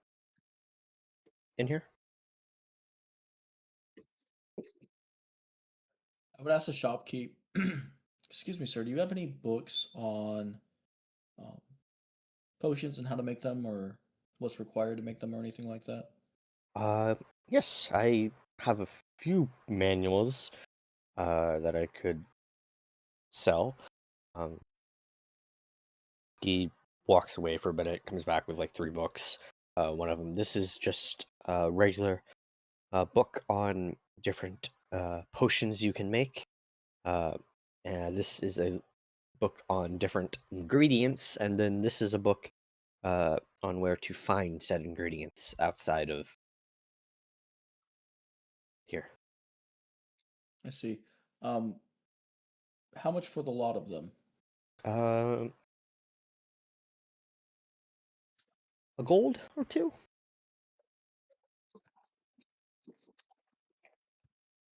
here? I would ask the shopkeep. Excuse me, sir. Do you have any books on um, potions and how to make them, or what's required to make them, or anything like that? Yes, I have a few manuals that I could sell. He walks away for a minute, comes back with like 3 books. One of them, this is just a regular book on different potions you can make. And this is a book on different ingredients, and then this is a book on where to find said ingredients outside of here. I see. How much for the lot of them? A gold or 2.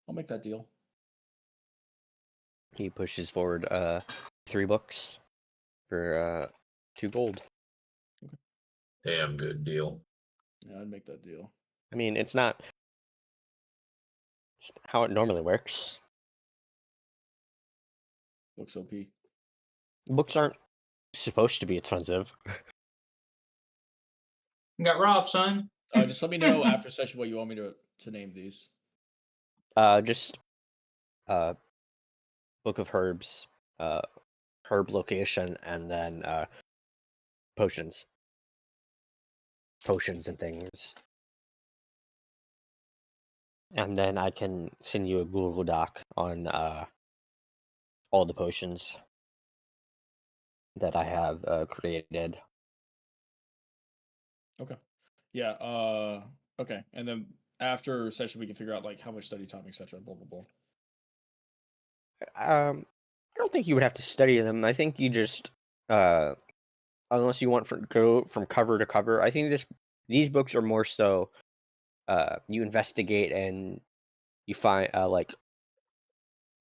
I'll make that deal. He pushes forward 3 books for 2 gold. Okay. Damn good deal. Yeah, I'd make that deal. I mean, it's not it's how it normally works. Books OP. Books aren't supposed to be expensive. You got robbed, son. Just let me know after session what you want me to name these. Just book of herbs, herb location, and then potions. potions and things. And then I can send you a Google Doc on all the potions that I have created. Okay. Yeah. Okay. And then after session, we can figure out like how much study time, etc. Blah blah blah. I don't think you would have to study them. I think you just, unless you want to go from cover to cover. I think these books are more so, you investigate and you find, like,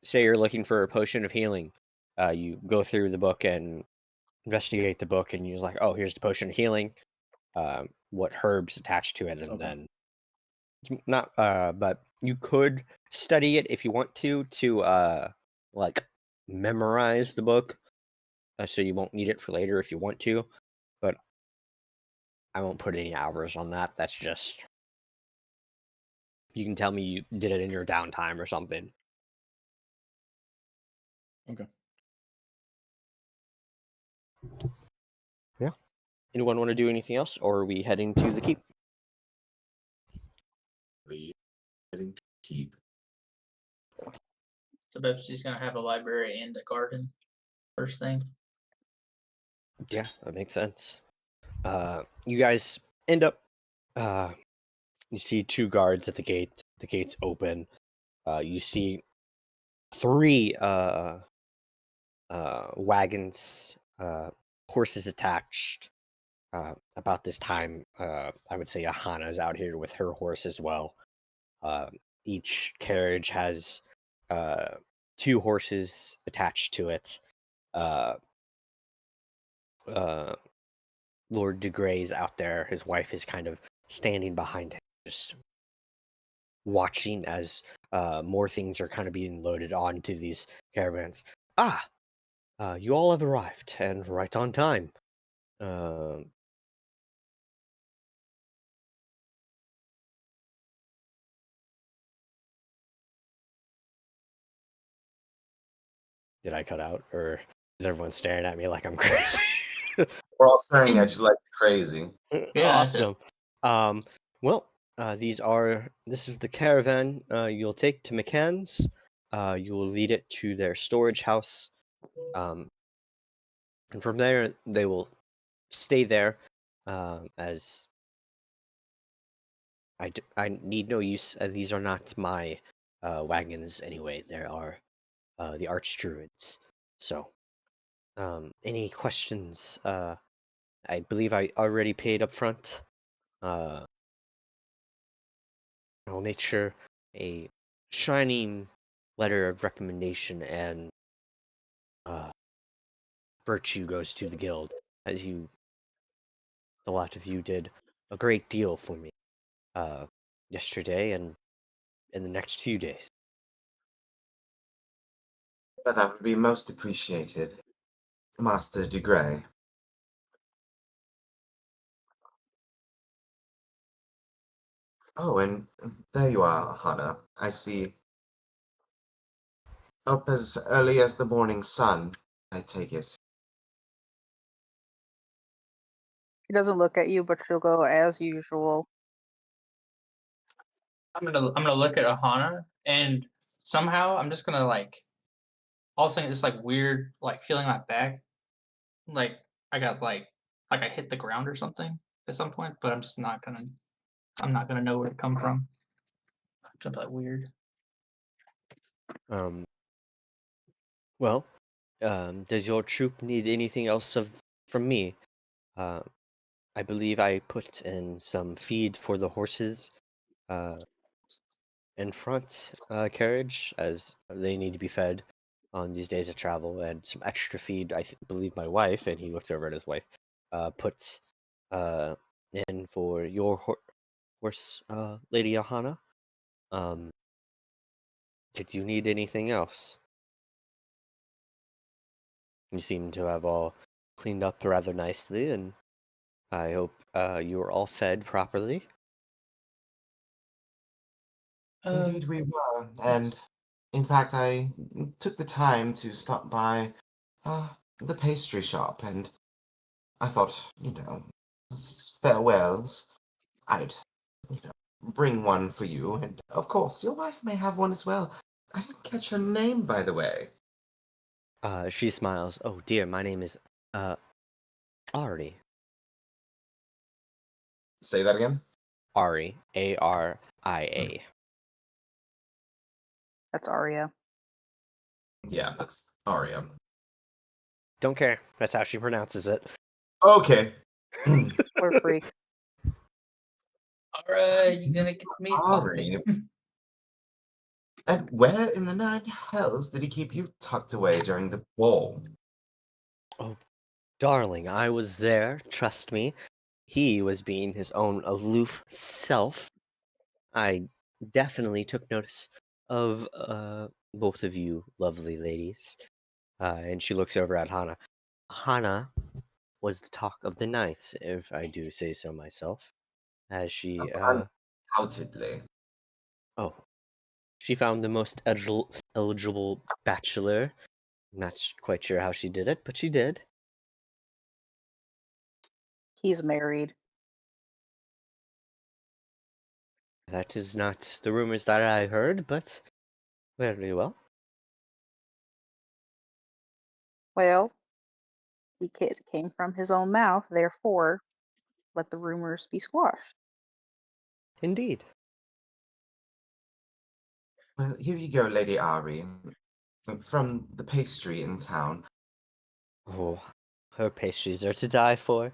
say you're looking for a potion of healing. You go through the book and investigate the book, and you're like, oh, here's the potion of healing. What herbs attached to it, and Okay. then not. But you could study it if you want to like memorize the book, so you won't need it for later if you want to. But I won't put any hours on that. That's just, you can tell me you did it in your downtime or something. Okay. Yeah. Anyone want to do anything else, or are we heading to the keep? We heading to keep. So Bepsi's gonna have a library and a garden first thing. Yeah, that makes sense. You guys end up, you see 2 guards at the gate. The gate's open. You see 3 wagons, horses attached. About this time, I would say Ahana's out here with her horse as well. Each carriage has 2 horses attached to it. Lord de Grey's out there. His wife is kind of standing behind him, just watching as more things are kind of being loaded onto these caravans. You all have arrived, and right on time. Did I cut out, or is everyone staring at me like I'm crazy? We're all staring at you like you're crazy. Yeah, that's it. Awesome. Well, this is the caravan you'll take to McCann's. You will lead it to their storage house. And from there, they will stay there, as I need no use. These are not my wagons anyway. They are the Archdruids. So, any questions? I believe I already paid up front. I'll make sure a shining letter of recommendation and virtue goes to the guild, as the lot of you did a great deal for me yesterday and in the next few days. But that would be most appreciated, Master de Grey. Oh, and there you are, Hana. I see. Up as early as the morning sun, I take it. She doesn't look at you, but she'll go as usual. I'm gonna look at Ahana, and somehow I'm just gonna like, all of a sudden it's like weird, like feeling my back, like I got like I hit the ground or something at some point, but I'm not gonna know where it come from. It's gonna be like weird. Well, does your troop need anything else from me? I believe I put in some feed for the horses in front carriage, as they need to be fed on these days of travel, and some extra feed. I believe my wife, and he looks over at his wife, puts in for your horse, Lady Ahana. Did you need anything else? You seem to have all cleaned up rather nicely, and I hope you were all fed properly. Indeed we were, and in fact I took the time to stop by the pastry shop, and I thought, farewells, I'd, bring one for you, and of course, your wife may have one as well. I didn't catch her name, by the way. She smiles. Oh dear, my name is Ari. Say that again? Ari. Aria. That's Arya. Yeah, that's Aria. Don't care. That's how she pronounces it. Okay. What a freak. Alright, you gonna get me coffee. Ari. And where in the nine hells did he keep you tucked away during the ball? Oh, darling, I was there, trust me. He was being his own aloof self. I definitely took notice of both of you lovely ladies. And she looks over at Hana. Hana was the talk of the night, if I do say so myself. As she Undoubtedly. oh, she found the most eligible bachelor. Not quite sure how she did it, but she did. He's married. That is not the rumors that I heard, but very well. Well, it came from his own mouth, therefore, let the rumors be squashed. Indeed. Well, here you go, Lady Ari. From the pastry in town. Oh, her pastries are to die for.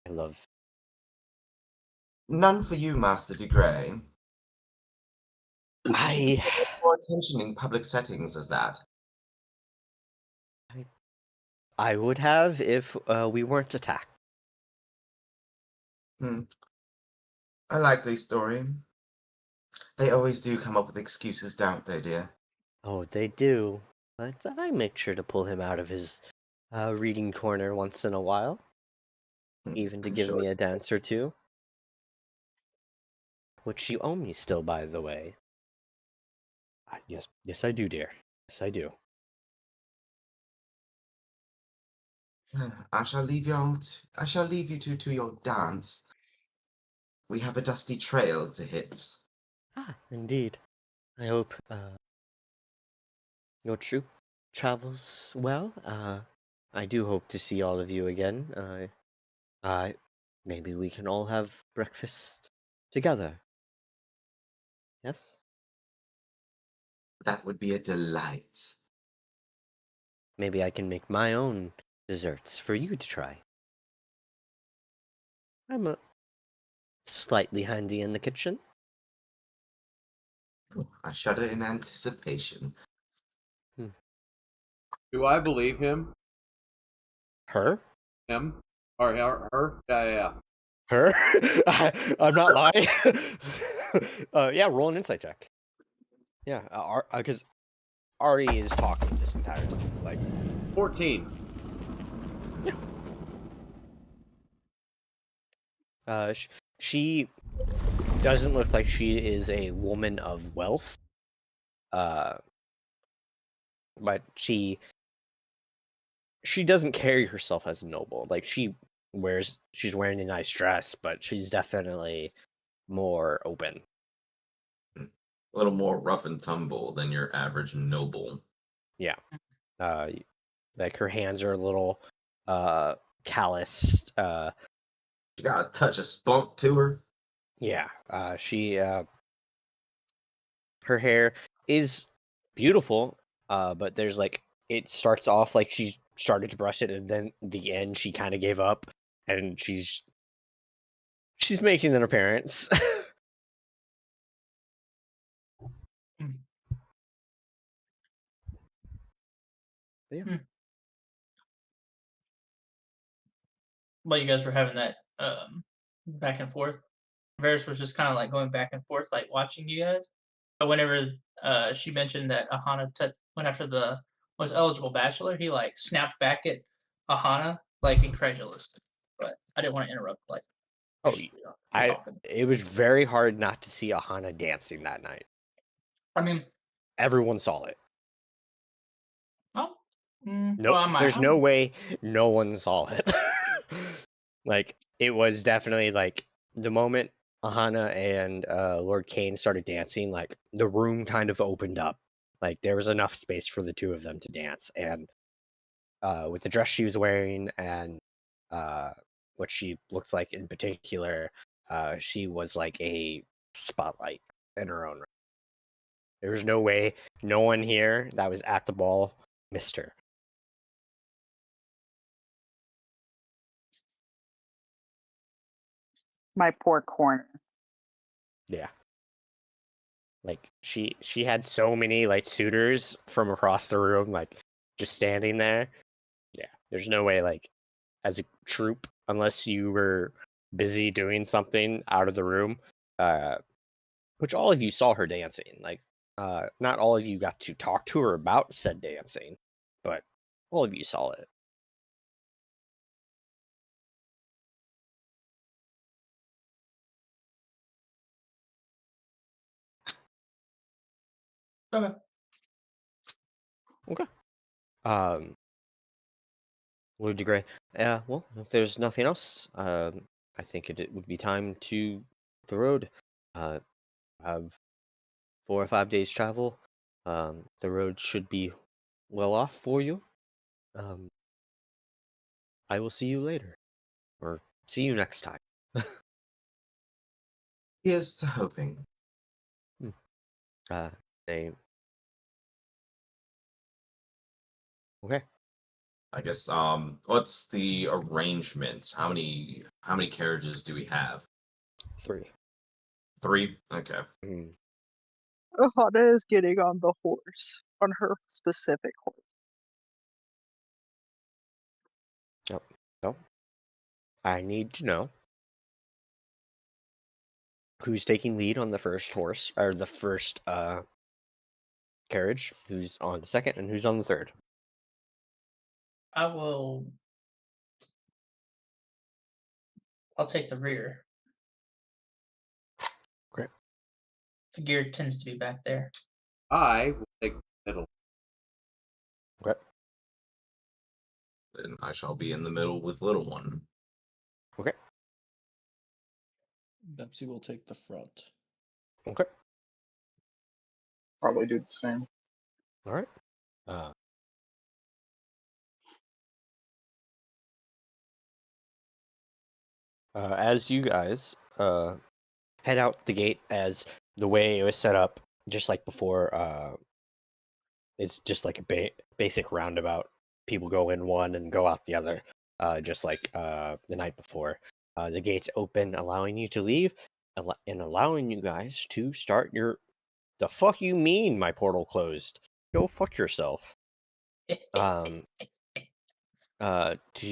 I love. None for you, Master de Grey. You should give more attention in public settings as that. I would have if we weren't attacked. A likely story. They always do come up with excuses, don't they, dear? Oh, they do. But I make sure to pull him out of his reading corner once in a while, even to I'm give sure. me a dance or two. Which you owe me still, by the way. Yes, I do, dear. Yes, I do. I shall leave you to your dance. We have a dusty trail to hit. Ah, indeed. I hope your troop travels well. I do hope to see all of you again. Maybe we can all have breakfast together. Yes? That would be a delight. Maybe I can make my own desserts for you to try. I'm slightly handy in the kitchen. I shudder in anticipation. Do I believe him? Her? Him? Or her? Yeah. Her? I'm not lying. Yeah, roll an insight check. Yeah, because Ari is talking this entire time. Like 14. Yeah. She doesn't look like she is a woman of wealth. But she doesn't carry herself as noble. Like she's wearing a nice dress, but she's definitely more open. A little more rough and tumble than your average noble. Yeah. Like her hands are a little calloused. She got a touch of spunk to her. Yeah. Her hair is beautiful, but there's like it starts off like she started to brush it, and then the end she kind of gave up, and she's making an appearance. Yeah. But you guys were having that back and forth. Varys was just kind of like going back and forth, like watching you guys. But whenever she mentioned that Ahana went after the most eligible bachelor, he like snapped back at Ahana like incredulous. But I didn't want to interrupt. Like, Oh, it was very hard not to see Ahana dancing that night. I mean, everyone saw it. Oh, No, there's no way no one saw it. Like, it was definitely like the moment Ahana and Lord Kane started dancing, like the room kind of opened up. Like there was enough space for the two of them to dance, and with the dress she was wearing and what she looks like in particular, she was like a spotlight in her own right. There was no way no one here that was at the ball missed her. My poor corner. Yeah. Like she had so many like suitors from across the room, like just standing there. Yeah, there's no way like as a troop, unless you were busy doing something out of the room, which all of you saw her dancing. Like, not all of you got to talk to her about said dancing, but all of you saw it. Okay. Okay. Lord de Grey. Well, if there's nothing else, I think it would be time to the road. Have 4 or 5 days travel. The road should be well off for you. I will see you later, or see you next time. Here's to hoping. They. Okay. I guess what's the arrangement? How many carriages do we have? 3. 3? Okay. Ahana is getting on the horse, on her specific horse. Yep. So, I need to know who's taking lead on the first horse, or the first carriage, who's on the second, and who's on the third. I'll take the rear. Great. The gear tends to be back there. I will take the middle. Okay. Then I shall be in the middle with little one. Okay. Bepsy will take the front. Okay. Probably do the same. All right. As you guys head out the gate, as the way it was set up, just like before, it's just like a basic roundabout. People go in one and go out the other, just like the night before. The gates open, allowing you to leave, and allowing you guys to start your. The fuck you mean my portal closed? Go fuck yourself. To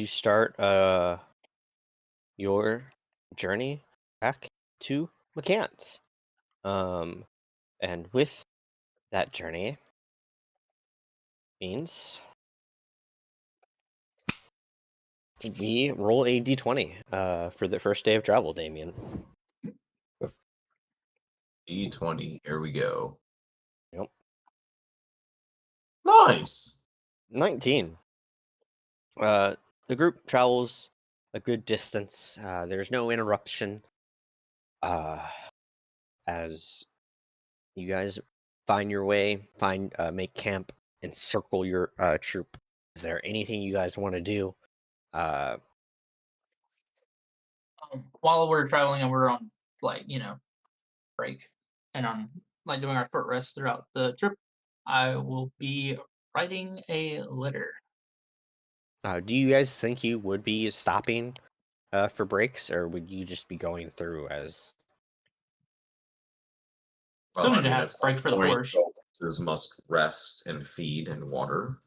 start your journey back to McCants. And with that journey means we roll a d20 for the first day of travel, Damien. D20. Here we go. Yep. Nice. 19. The group travels a good distance. There's no interruption. As you guys find your way, make camp, and circle your troop. Is there anything you guys want to do? While we're traveling and we're on break and on doing our short rest throughout the trip, I will be writing a letter. Do you guys think you would be stopping for breaks, or would you just be going through as? Well, Still need to have break for the horse. Horses must rest and feed and water.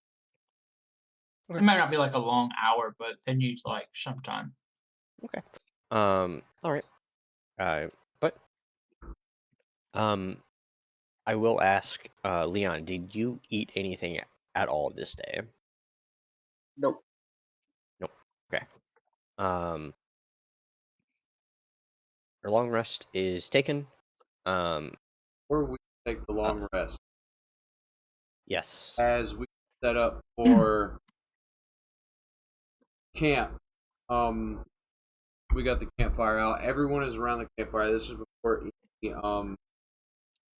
It might not be like a long hour, but they need like some time. Okay. All right. But I will ask Leon, did you eat anything at all this day? Nope. Nope. Okay. Your long rest is taken. Or we take the long rest. Yes. As we set up for camp. we got the campfire out. Everyone is around the campfire. This is before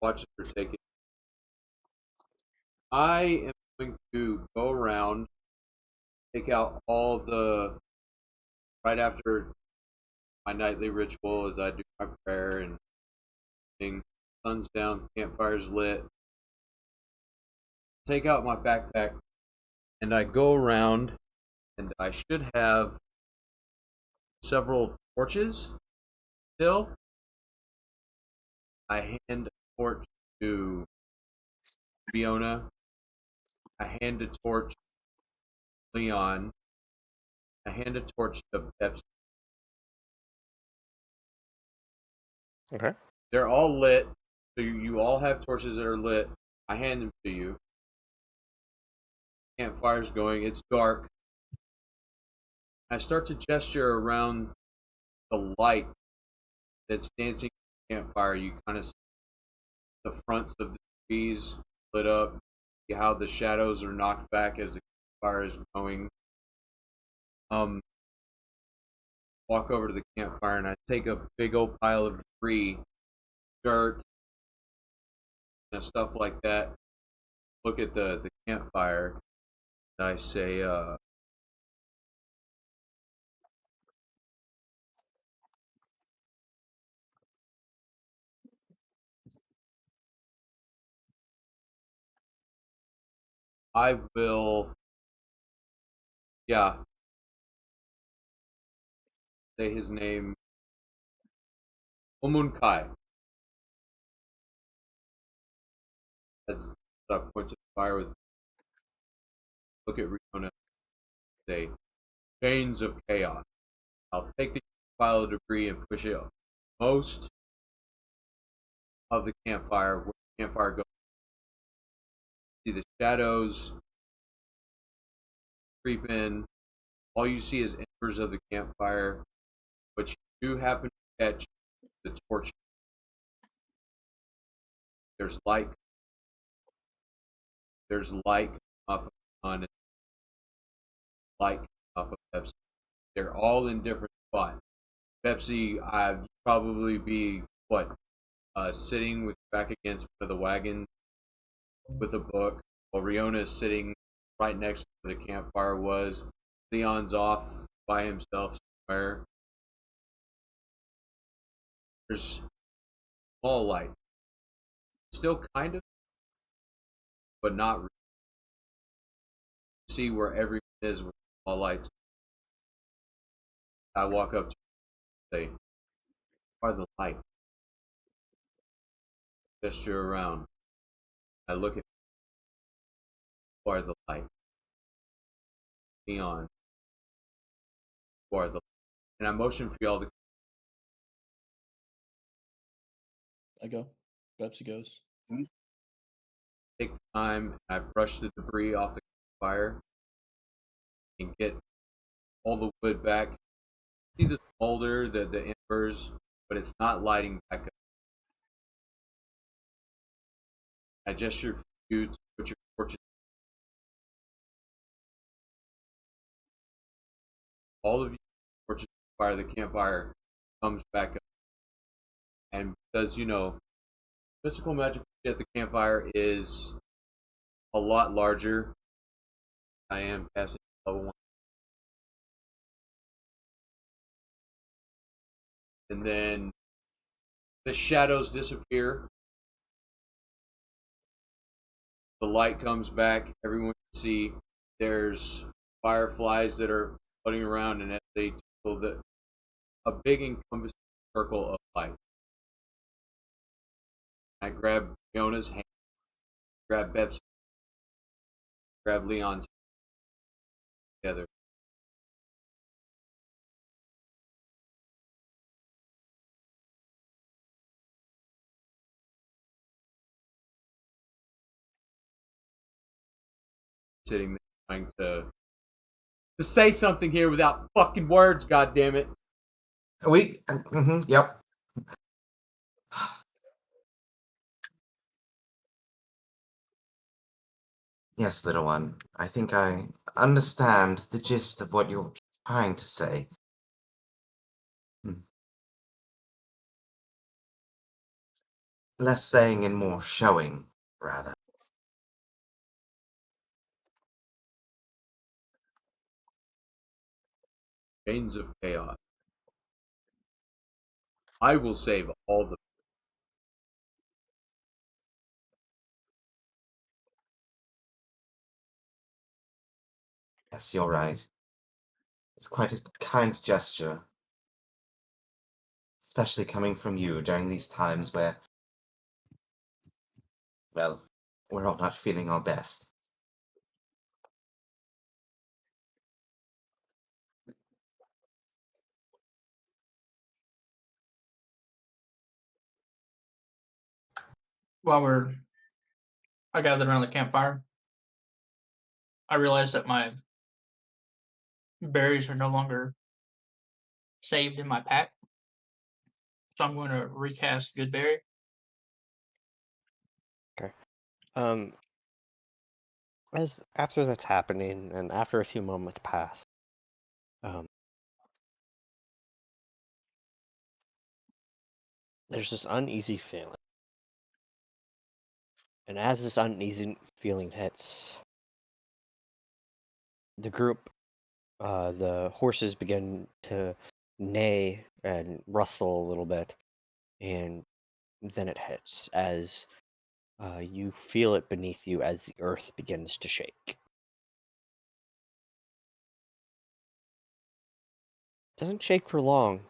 watches are taken. I am going to go around, take out all the right after my nightly ritual as I do my prayer and thing. Sun's down, campfire's lit. Take out my backpack and I go around, and I should have several torches still. I hand a torch to Fiona. I hand a torch to Leon. I hand a torch to Pepsi. Okay. They're all lit. So you all have torches that are lit. I hand them to you. Campfire's going. It's dark. I start to gesture around the light that's dancing in the campfire. You kind of see the fronts of the trees lit up. See how the shadows are knocked back as the campfire is going. Walk over to the campfire and I take a big old pile of debris, dirt, and stuff like that. Look at the campfire. And I say, I will, yeah, say his name, Omunkai. As I point to the fire with, look at Riona, say, chains of chaos. I'll take the pile of debris and push it most of the campfire, where the campfire goes. See the shadows creep in. All you see is embers of the campfire, but you do happen to catch the torch. There's light. There's light off of John, light off of Pepsi. They're all in different spots. Pepsi, I'd probably be sitting with back against one of the wagons with a book, while Riona is sitting right next to where the campfire was. Leon's off by himself somewhere. There's small light, still kind of, but not really. See where everyone is with small lights. I walk up to him and say, "Are the light?" Gesture around. I look at where the light. Leon, where the light. And I motion for y'all to. I go. Pepsi goes. Take the time. I brush the debris off the fire and get all the wood back. See the smolder, the embers, but it's not lighting back up. I gesture for you to put your torches. All of you torches fire. The campfire comes back up, and because mystical magic at the campfire is a lot larger. I am passing level 1. And then the shadows disappear. The light comes back. Everyone can see there's fireflies that are floating around, and as they tickle, a big encompassing circle of light. I grab Fiona's hand, grab Beb's, grab Leon's hand together. Sitting there trying to say something here without fucking words, goddammit. Yep. Yes, little one. I think I understand the gist of what you're trying to say. less saying and more showing, rather. Chains of chaos. I will save all the. Yes, you're right. It's quite a kind gesture. Especially coming from you during these times where, well, we're all not feeling our best. While I gathered around the campfire, I realized that my berries are no longer saved in my pack. So I'm going to recast Goodberry. Okay. As after that's happening, and after a few moments pass, there's this uneasy feeling. And as this uneasy feeling hits, the group, the horses begin to neigh and rustle a little bit, and then it hits as you feel it beneath you as the earth begins to shake. Doesn't shake for long,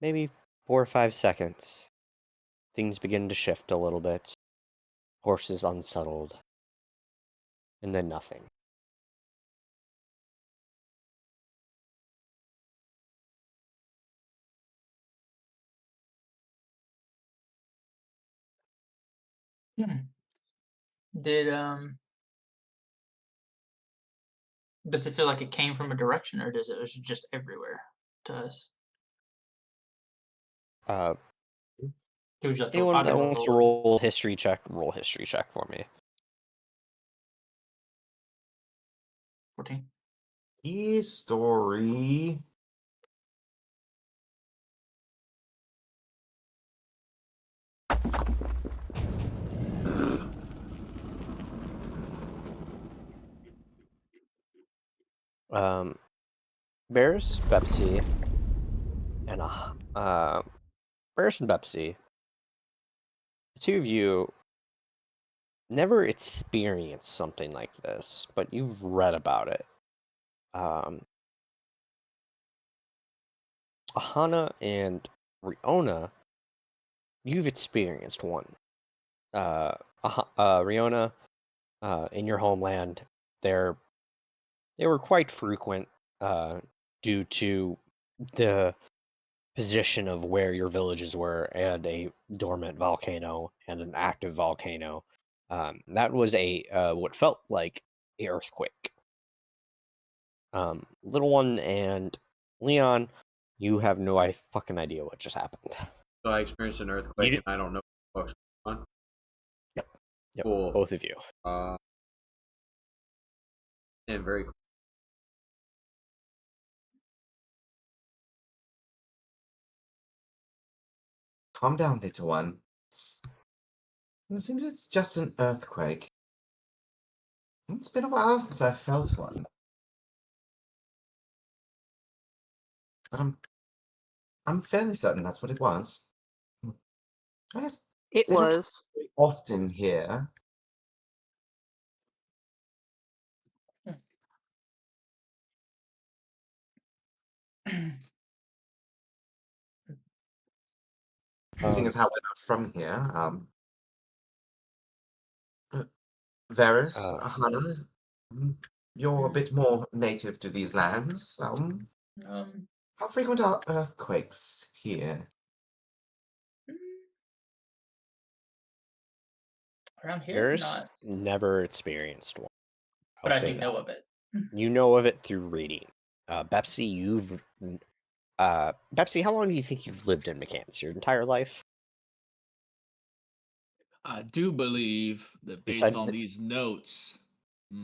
maybe 4 or 5 seconds. Things begin to shift a little bit. Horses unsettled. And then nothing. Did does it feel like it came from a direction, or was it just everywhere to us? Would you like to, Anyone I that can wants to roll history check for me. 14. History. Bears, Pepsi, and Bears and Pepsi. The two of you never experienced something like this, but you've read about it. Ahana and Riona, you've experienced one. Riona, in your homeland, they were quite frequent due to the position of where your villages were and a dormant volcano and an active volcano. That was what felt like a earthquake. Little one and Leon, you have no fucking idea what just happened. So I experienced an earthquake and I don't know what the fuck's going on. Yep. Cool. Both of you. And very cool. Calm down, little one. It seems it's just an earthquake. It's been a while since I've felt one. But I'm fairly certain that's what it was. I guess It they don't was. often here. Seeing as how we're not from here, Varys, Ahana, you're a bit more native to these lands. How frequent are earthquakes here? Around here, Varys not. never experienced one. But I do know of it. You know of it through reading. Bepsy, Bepsy, how long do you think you've lived in McCants? Your entire life? I do believe that based on these notes.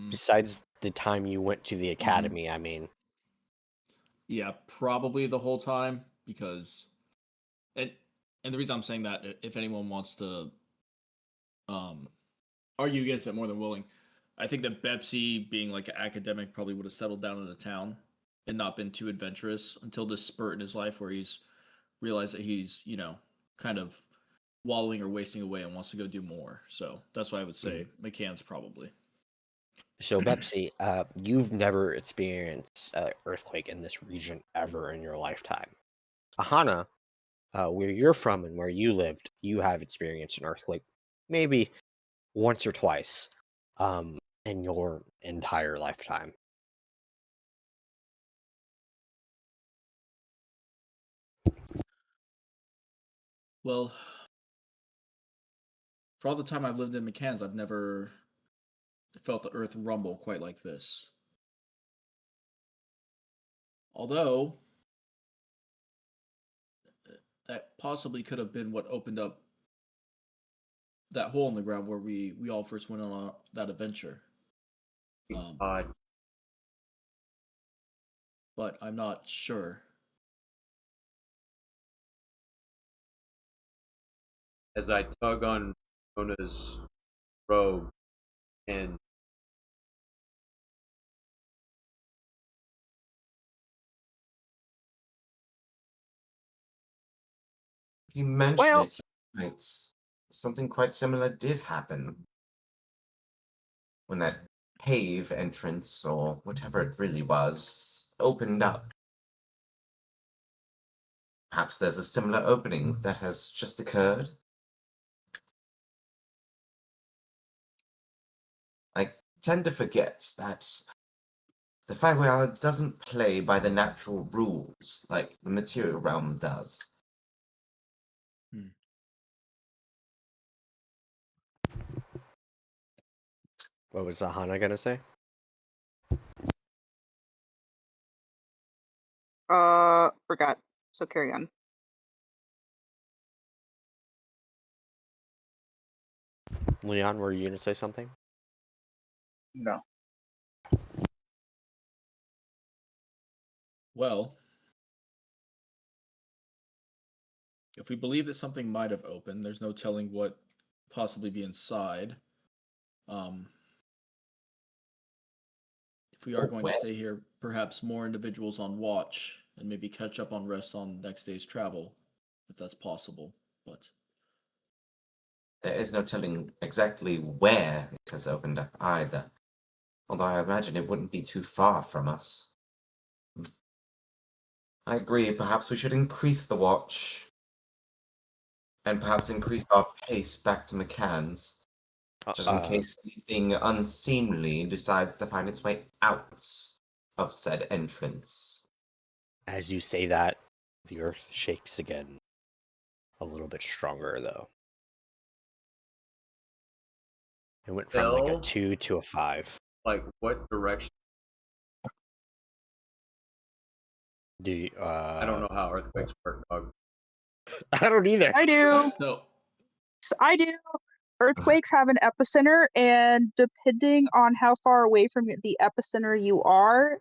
Besides the time you went to the academy, I mean. Yeah, probably the whole time, because And the reason I'm saying that, if anyone wants to argue against it, more than willing. I think that Bepsy, being like an academic, probably would have settled down in a town and not been too adventurous until this spurt in his life where he's realized that he's, kind of wallowing or wasting away and wants to go do more. So that's why I would say McCann's probably. So, Bepsy, you've never experienced an earthquake in this region ever in your lifetime. Ahana, where you're from and where you lived, you have experienced an earthquake maybe once or twice in your entire lifetime. Well, for all the time I've lived in McCann's, I've never felt the earth rumble quite like this. Although, that possibly could have been what opened up that hole in the ground where we all first went on that adventure. But I'm not sure. As I tug on Mona's robe and You mentioned Well- it, right? Something quite similar did happen when that cave entrance, or whatever it really was, opened up. Perhaps there's a similar opening that has just occurred. I tend to forget that the Feywild doesn't play by the natural rules like the material realm does. What was Ahana gonna say? Forgot. So carry on. Leon, were you gonna say something? No. Well, if we believe that something might have opened, there's no telling what possibly be inside. If we are going to stay here, perhaps more individuals on watch and maybe catch up on rest on next day's travel, if that's possible. But There is no telling exactly where it has opened up either, although I imagine it wouldn't be too far from us. I agree, perhaps we should increase the watch, and perhaps increase our pace back to McCann's, just in case anything unseemly decides to find its way out of said entrance. As you say that, the earth shakes again. A little bit stronger, though. It went from like a Bill? 2 to a 5. like what direction? Do you, I don't know how earthquakes work, dog. I don't either. I do. no, I do. Earthquakes have an epicenter, and depending on how far away from the epicenter you are,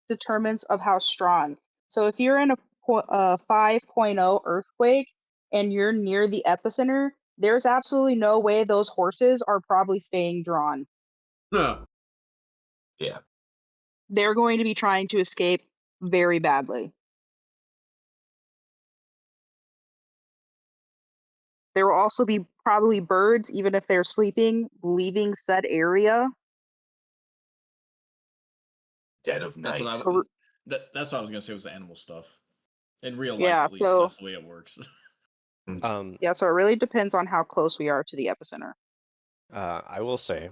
determines of how strong. So if you're in a 5.0 earthquake and you're near the epicenter, there's absolutely no way those horses are probably staying drawn. No. Yeah. They're going to be trying to escape very badly. There will also be probably birds, even if they're sleeping, leaving said area. Dead of night. that's what I was gonna say was the animal stuff. In real life, Yeah, at least, so- that's the way it works. Yeah, so it really depends on how close we are to the epicenter. I will say,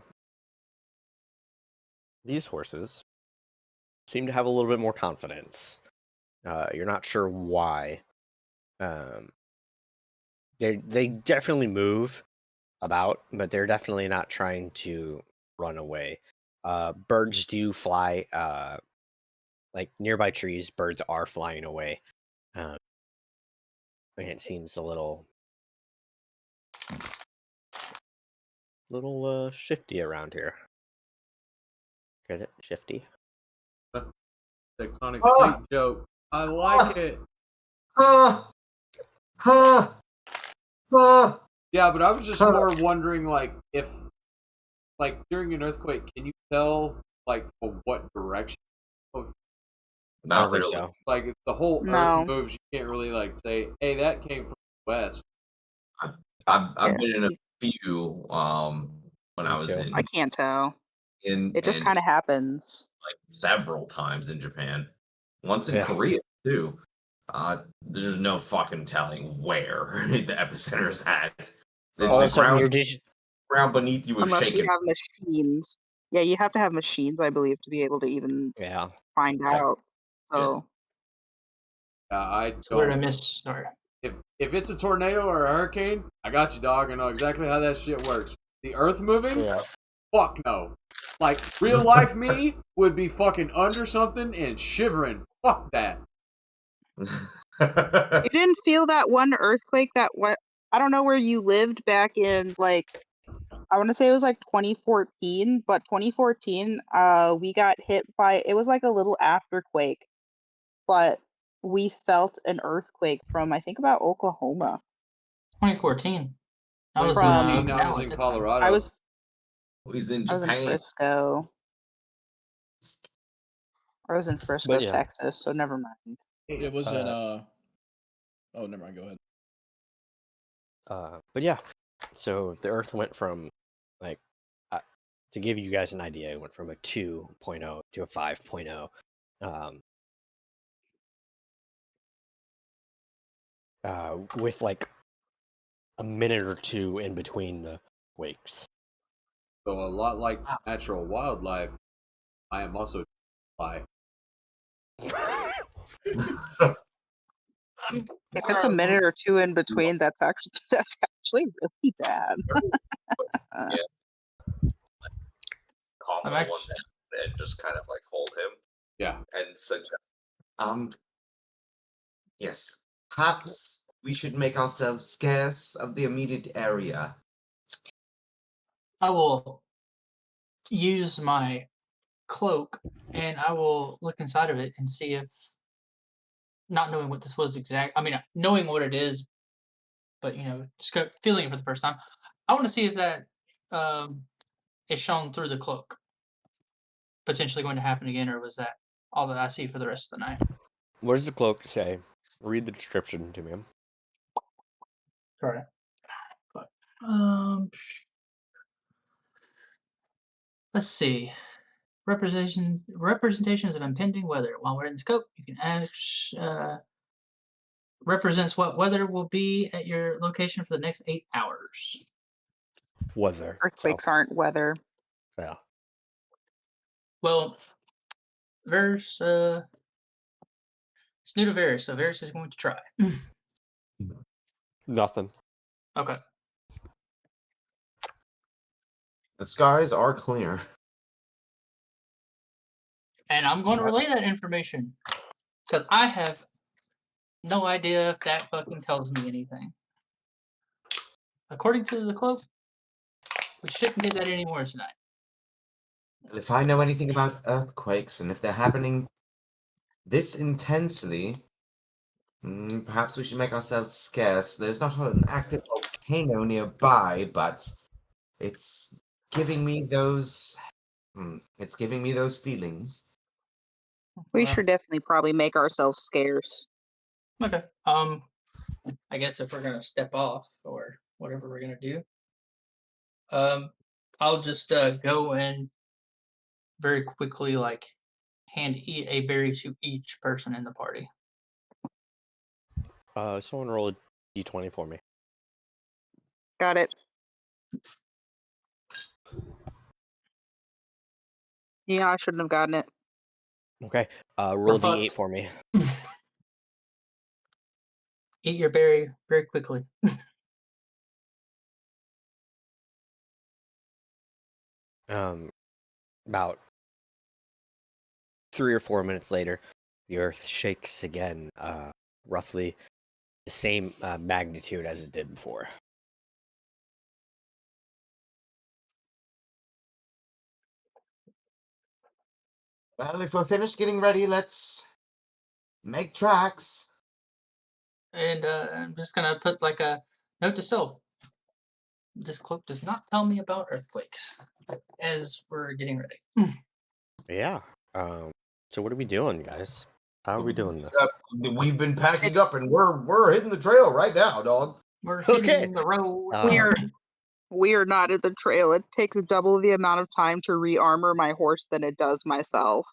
these horses seem to have a little bit more confidence. You're not sure why. They definitely move about, but they're definitely not trying to run away. Birds do fly, like nearby trees, birds are flying away. And it seems a little shifty around here. Get it? Shifty? Tectonic Ah! plate joke. I like it. Ah! Ha! Ha! Yeah, but I was just Huh. more wondering, like, if, like, during an earthquake, can you tell, like, what direction? I Not don't think really. so. Like, if the whole No. earth moves, you can't really, like, say, hey, that came from the west. I've Yeah. been in a few when Me I was too. I can't tell. in It just and kind of happens. like several times in Japan. Once in Yeah. Korea too. There's no fucking telling where the epicenter is at. All of The a sudden, ground, your digital. ground beneath you is Unless you shaking. have machines. Yeah, you have to have machines, I believe, to be able to even Yeah. find Tech- out. So I So where did I don't. miss? Sorry. If it's a tornado or a hurricane, I got you, dog. I know exactly how that shit works. The earth moving? Yeah. Fuck no. Like, real life me would be fucking under something and shivering. Fuck that. you didn't feel that one earthquake that what I don't know where you lived back in like I want to say it was like 2014, but 2014 we got hit by it was like a little afterquake, but we felt an earthquake from I think about Oklahoma. 2014. I was in From- 2014, I was Now in at the time. Colorado. I was He's in I was in Japan. Frisco. I was in Frisco, But yeah. Texas, so never mind. It was in oh, never mind. Go ahead. But yeah, so the Earth went from, like, to give you guys an idea, it went from a 2.0 to a 5.0. With like a minute or two in between the wakes. So a lot like natural wildlife, I am also fly. If it's a minute or two in between, that's actually really bad. Calm I'm little one down and just kind of like hold him Yeah. and suggest, yes, perhaps we should make ourselves scarce of the immediate area. I will use my cloak and I will look inside of it and see if, not knowing what this was knowing what it is, but just feeling it for the first time. I want to see if that is shown through the cloak potentially going to happen again, or was that all that I see for the rest of the night? What does the cloak say? Read the description to me. Correct. But let's see. Representations of impending weather. While we're in the scope, you can ask. Represents what weather will be at your location for the next 8 hours. Weather. Earthquakes aren't weather. Yeah. Well, Varys, it's new to Varys, so Varys is going to try. Nothing. Okay. The skies are clear. And I'm going to relay that information because I have no idea if that fucking tells me anything. According to the cloak, we shouldn't get that anymore tonight. And if I know anything about earthquakes and if they're happening this intensely, perhaps we should make ourselves scarce. There's not an active volcano nearby, but it's giving me those. It's giving me those feelings. We Well, should definitely probably make ourselves scarce. Okay. I guess if we're gonna step off or whatever we're gonna do, I'll just go and very quickly hand a berry to each person in the party. Someone roll a d20 for me. Got it. Yeah, I shouldn't have gotten it. Okay. Roll a We're d8 fucked. for me. Eat your berry very quickly. About 3 or 4 minutes later, the Earth shakes again, roughly the same magnitude as it did before. Well, if we're finished getting ready, let's make tracks. and I'm just gonna put like a note to self. This cloak does not tell me about earthquakes as we're getting ready. Yeah. So what are we doing, guys? How are we doing this? We've been packing up and we're hitting the trail right now, dog. We're Okay. hitting the road. We are not at the trail. It takes double the amount of time to re-armor my horse than it does myself.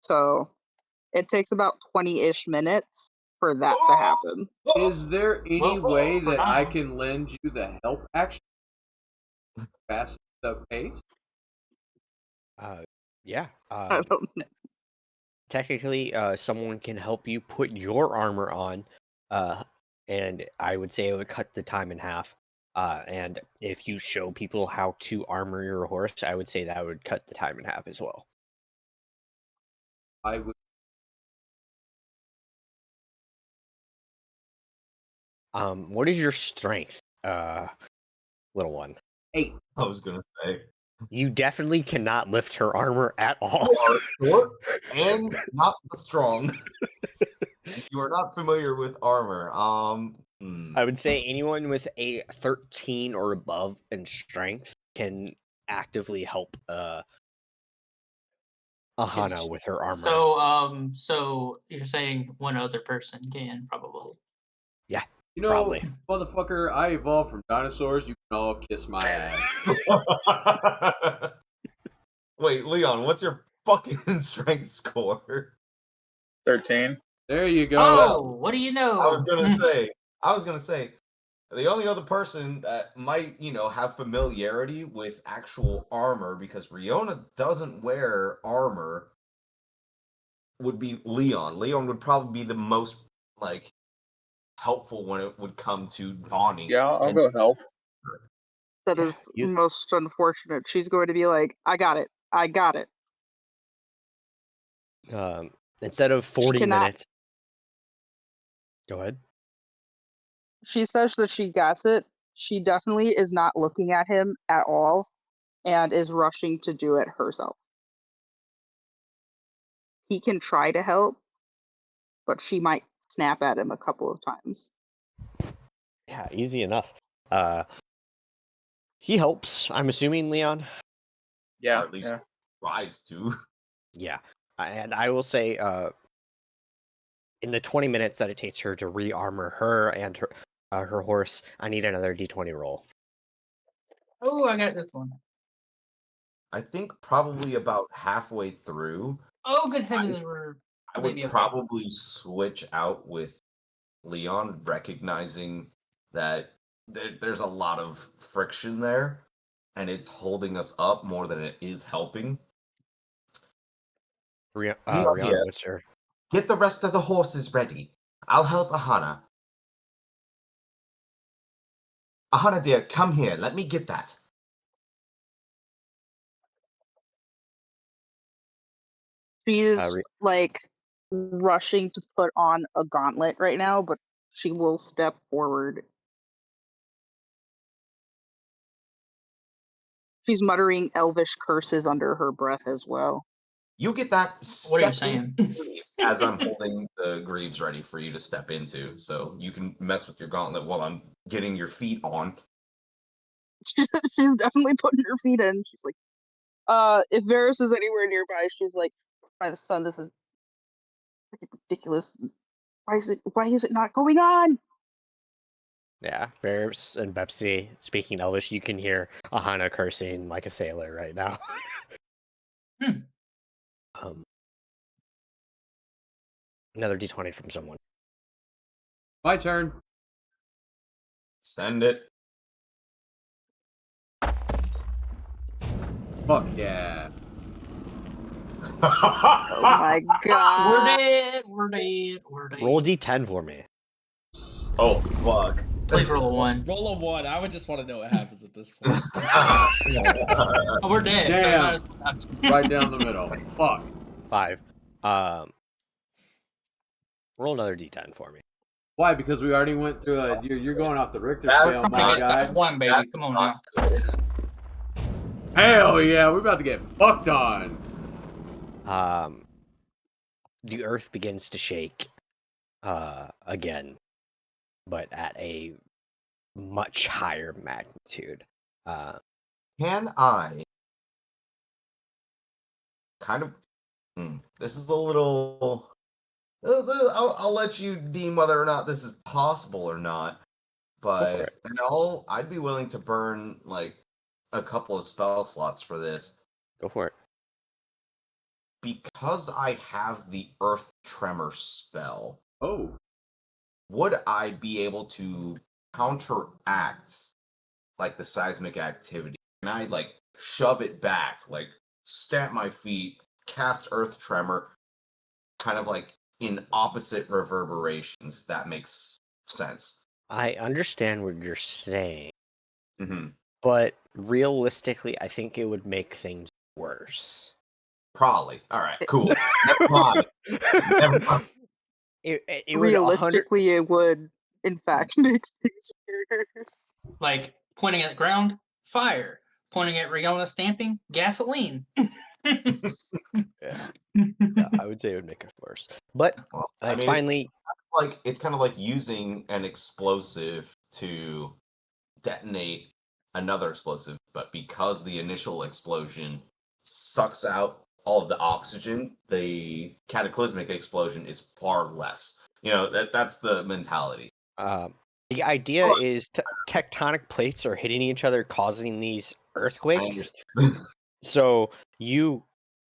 So it takes about 20-ish minutes for that to happen. Is there any Well, way for that I now. can lend you the help action? Fast the pace? Yeah. I don't know. Technically, someone can help you put your armor on, and I would say it would cut the time in half. And if you show people how to armor your horse, I would say that would cut the time in half as well. I would. What is your strength, little one? 8. I was gonna say. You definitely cannot lift her armor at all. You are short and not strong. You are not familiar with armor. I would say anyone with a 13 or above in strength can actively help Ahana with her armor. So you're saying one other person can probably. Yeah, You know, probably. motherfucker, I evolved from dinosaurs. You can all kiss my ass. Wait, Leon, what's your fucking strength score? 13. There you go. Oh, what do you know? I was gonna say, the only other person that might, have familiarity with actual armor, because Riona doesn't wear armor, would be Leon. Leon would probably be the most, helpful when it would come to donning. Yeah, I'll go help. That is most unfortunate. She's going to be like, I got it. I got it. Instead of 40 minutes. Go ahead. She says that she gets it. She definitely is not looking at him at all and is rushing to do it herself. He can try to help, but she might snap at him a couple of times. Yeah, easy enough. He helps, I'm assuming, Leon? Yeah, Or at least tries to. Yeah. And I will say, in the 20 minutes that it takes her to re-armor her and her horse, I need another d20 roll. Oh, I got this one. I think probably about halfway through. Oh, good heavens, I would probably switch out with Leon, recognizing that there's a lot of friction there, and it's holding us up more than it is helping. Rihanna, what's your... Get the rest of the horses ready. I'll help Ahana. Ahana, dear, come here. Let me get that. She's rushing to put on a gauntlet right now, but she will step forward. She's muttering elvish curses under her breath as well. You get that. What are you saying? As I'm holding the greaves ready for you to step into, so you can mess with your gauntlet while I'm getting your feet on. She's definitely putting her feet in. She's like, if Varys is anywhere nearby, she's like, by the sun, this is ridiculous. Why is it not going on? Yeah, Varys and Bepsy speaking Elvish, you can hear Ahana cursing like a sailor right now. Another d20 from someone. My turn. Send it. Fuck yeah. Oh my god. We're dead. Roll a d10 for me. Oh, fuck. Please roll a 1. Roll a 1. I would just want to know what happens at this point. Oh, we're dead. Damn. Right down the middle. Fuck. 5. Roll another d10 for me. Why? Because we already went through you're going off the Richter That's scale, my guy. 1, baby. Come on now. Hell yeah, we're about to get fucked on. the earth begins to shake again, but at a much higher magnitude. Can I kind of? This is a little. I'll let you deem whether or not this is possible or not. But I'd be willing to burn like a couple of spell slots for this. Go for it. Because I have the Earth Tremor spell. Oh. Would I be able to counteract like the seismic activity? Can I like shove it back, like stamp my feet, cast Earth Tremor, kind of like in opposite reverberations, if that makes sense? I understand what you're saying, Mm-hmm. but realistically, I think it would make things worse. Probably. All right, cool. Never mind. Never mind. It Realistically, it would, in fact, make things worse. Like pointing at the ground, fire. Pointing at Riona stamping, gasoline. Yeah, I would say it would make it worse. But Well, it's finally it's kind of like using an explosive to detonate another explosive, but because the initial explosion sucks out all of the oxygen, the cataclysmic explosion is far less. You know, that's the mentality. the idea is tectonic plates are hitting each other, causing these earthquakes. So you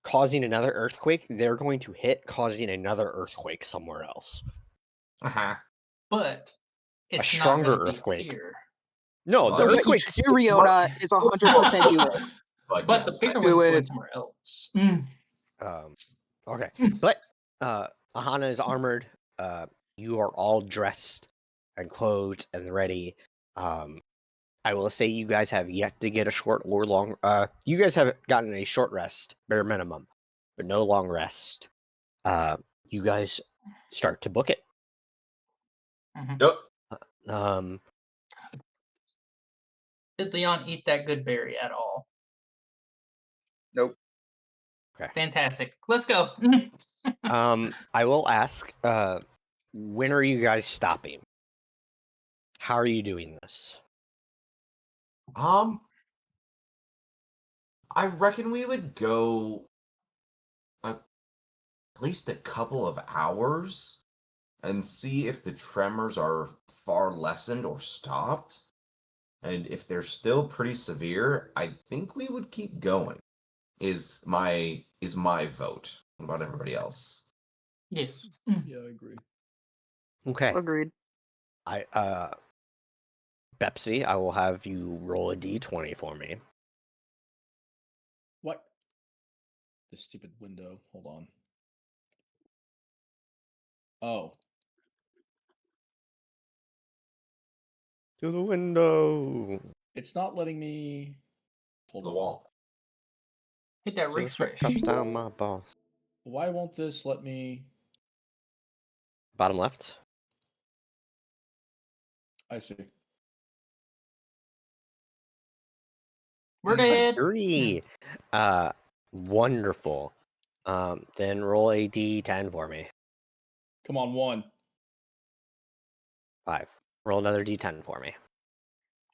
causing another earthquake, they're going to hit, causing another earthquake somewhere else. But it's a stronger not earthquake. Here. No, the earthquake. Riona is 100% do it. But yes, the bigger one's going somewhere else. Okay, but Ahana is armored. You are all dressed and clothed and ready. I will say you guys have yet to get a short or long. You guys have gotten a short rest, bare minimum, but no long rest. You guys start to book it. Yep. Did Leon eat that good berry at all? Nope. Okay. Fantastic. Let's go. I will ask, when are you guys stopping? How are you doing this? I reckon we would go at least a couple of hours and see if the tremors are far lessened or stopped. And if they're still pretty severe, I think we would keep going. Is my vote. What about everybody else? Yes. Yeah, I agree. Okay. Agreed. Bepsy, I will have you roll a d20 for me. What? This stupid window. Hold on. Oh. To the window. It's not letting me. Hold the on. wall. Hit that So refresh. comes down my boss. Why won't this let me? Bottom left. I see. We're dead. Agree. Wonderful. Then roll a d10 for me. Come on, 1. 5. Roll another d10 for me.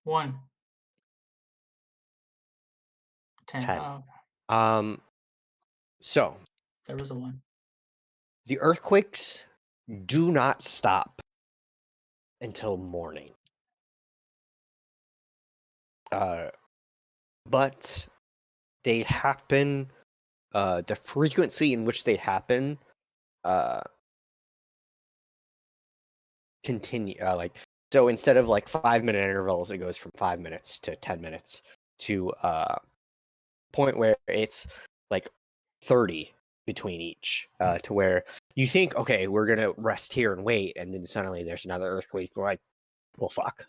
1. 10. 10. Oh, So there was a 1. the earthquakes do not stop until morning. But they happen. The frequency in which they happen continue. So instead of like 5-minute intervals, it goes from 5 minutes to 10 minutes to point where it's like 30 between each, to where you think, okay, we're gonna rest here and wait, and then suddenly there's another earthquake. You're like, well, fuck,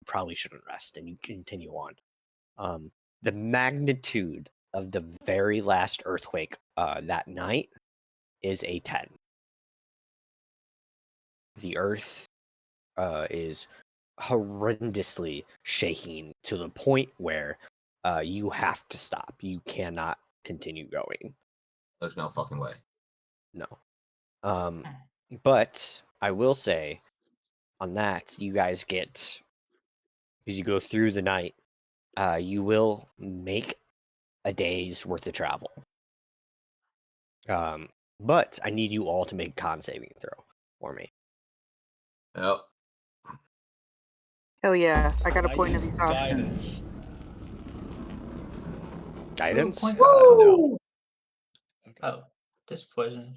probably shouldn't rest, and you continue on. The magnitude of the very last earthquake that night is a 10. The earth is horrendously shaking to the point where you have to stop. You cannot continue going. There's no fucking way. No. But I will say on that, you guys get, as you go through the night, you will make a day's worth of travel. But I need you all to make a con saving throw for me. Yep. Hell yeah, I got a I point of use exhaustion. guidance. Guidance? point- Woo! Okay. Oh, this poison.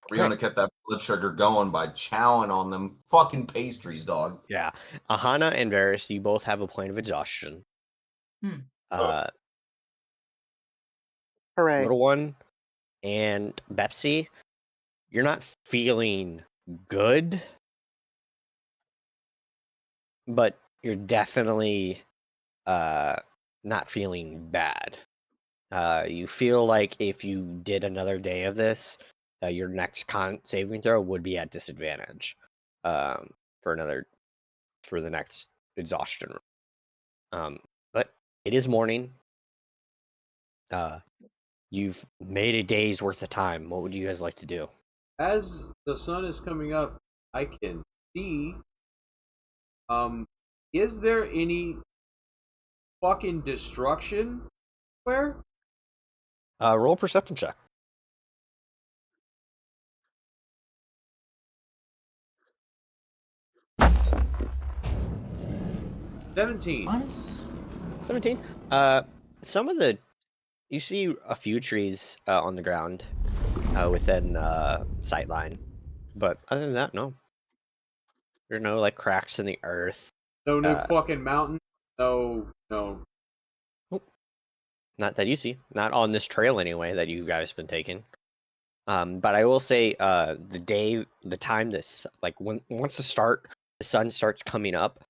We're gonna get that blood sugar going by chowing on them fucking pastries, dog. Yeah. Ahana and Varys, you both have a point of exhaustion. Hooray. Little one and Betsy, you're not feeling good, but you're definitely not feeling bad. You feel like if you did another day of this, your next con saving throw would be at disadvantage for the next exhaustion. But it is morning. You've made a day's worth of time. What would you guys like to do? As the sun is coming up, I can see. Is there any fucking destruction? Where? Roll a perception check. $17. 17. Some of you see a few trees on the ground within sightline, but other than that, no. There's no like cracks in the earth. No new fucking mountain. No. Not that you see. Not on this trail anyway that you guys been taking. But I will say, the time this like once the sun starts coming up,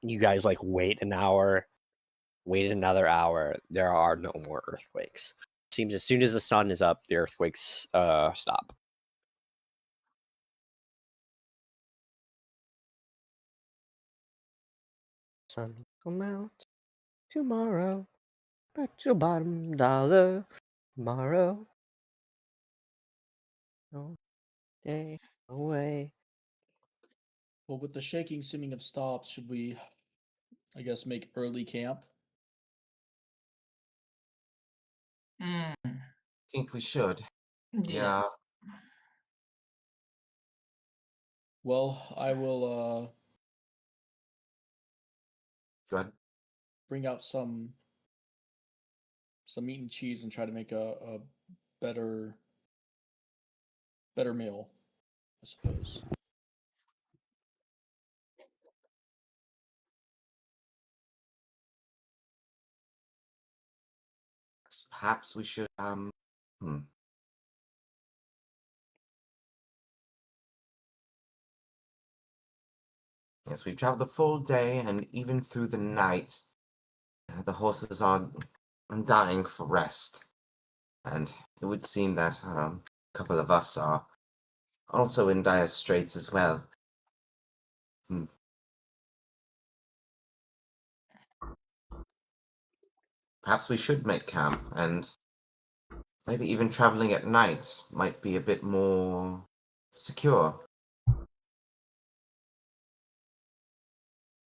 you guys like wait an hour, wait another hour. There are no more earthquakes. It seems as soon as the sun is up, the earthquakes stop. Sun come out tomorrow. Bet your bottom dollar tomorrow. No day away. Well, with the shaking seeming of stopped, should we, I guess, make early camp? I think we should. Yeah. Well, I will Go ahead. bring out some meat and cheese and try to make a better meal, I suppose. Perhaps we should Yes, we've traveled the full day and even through the night. The horses are dying for rest. And it would seem that a couple of us are also in dire straits as well. Perhaps we should make camp, and maybe even traveling at night might be a bit more secure.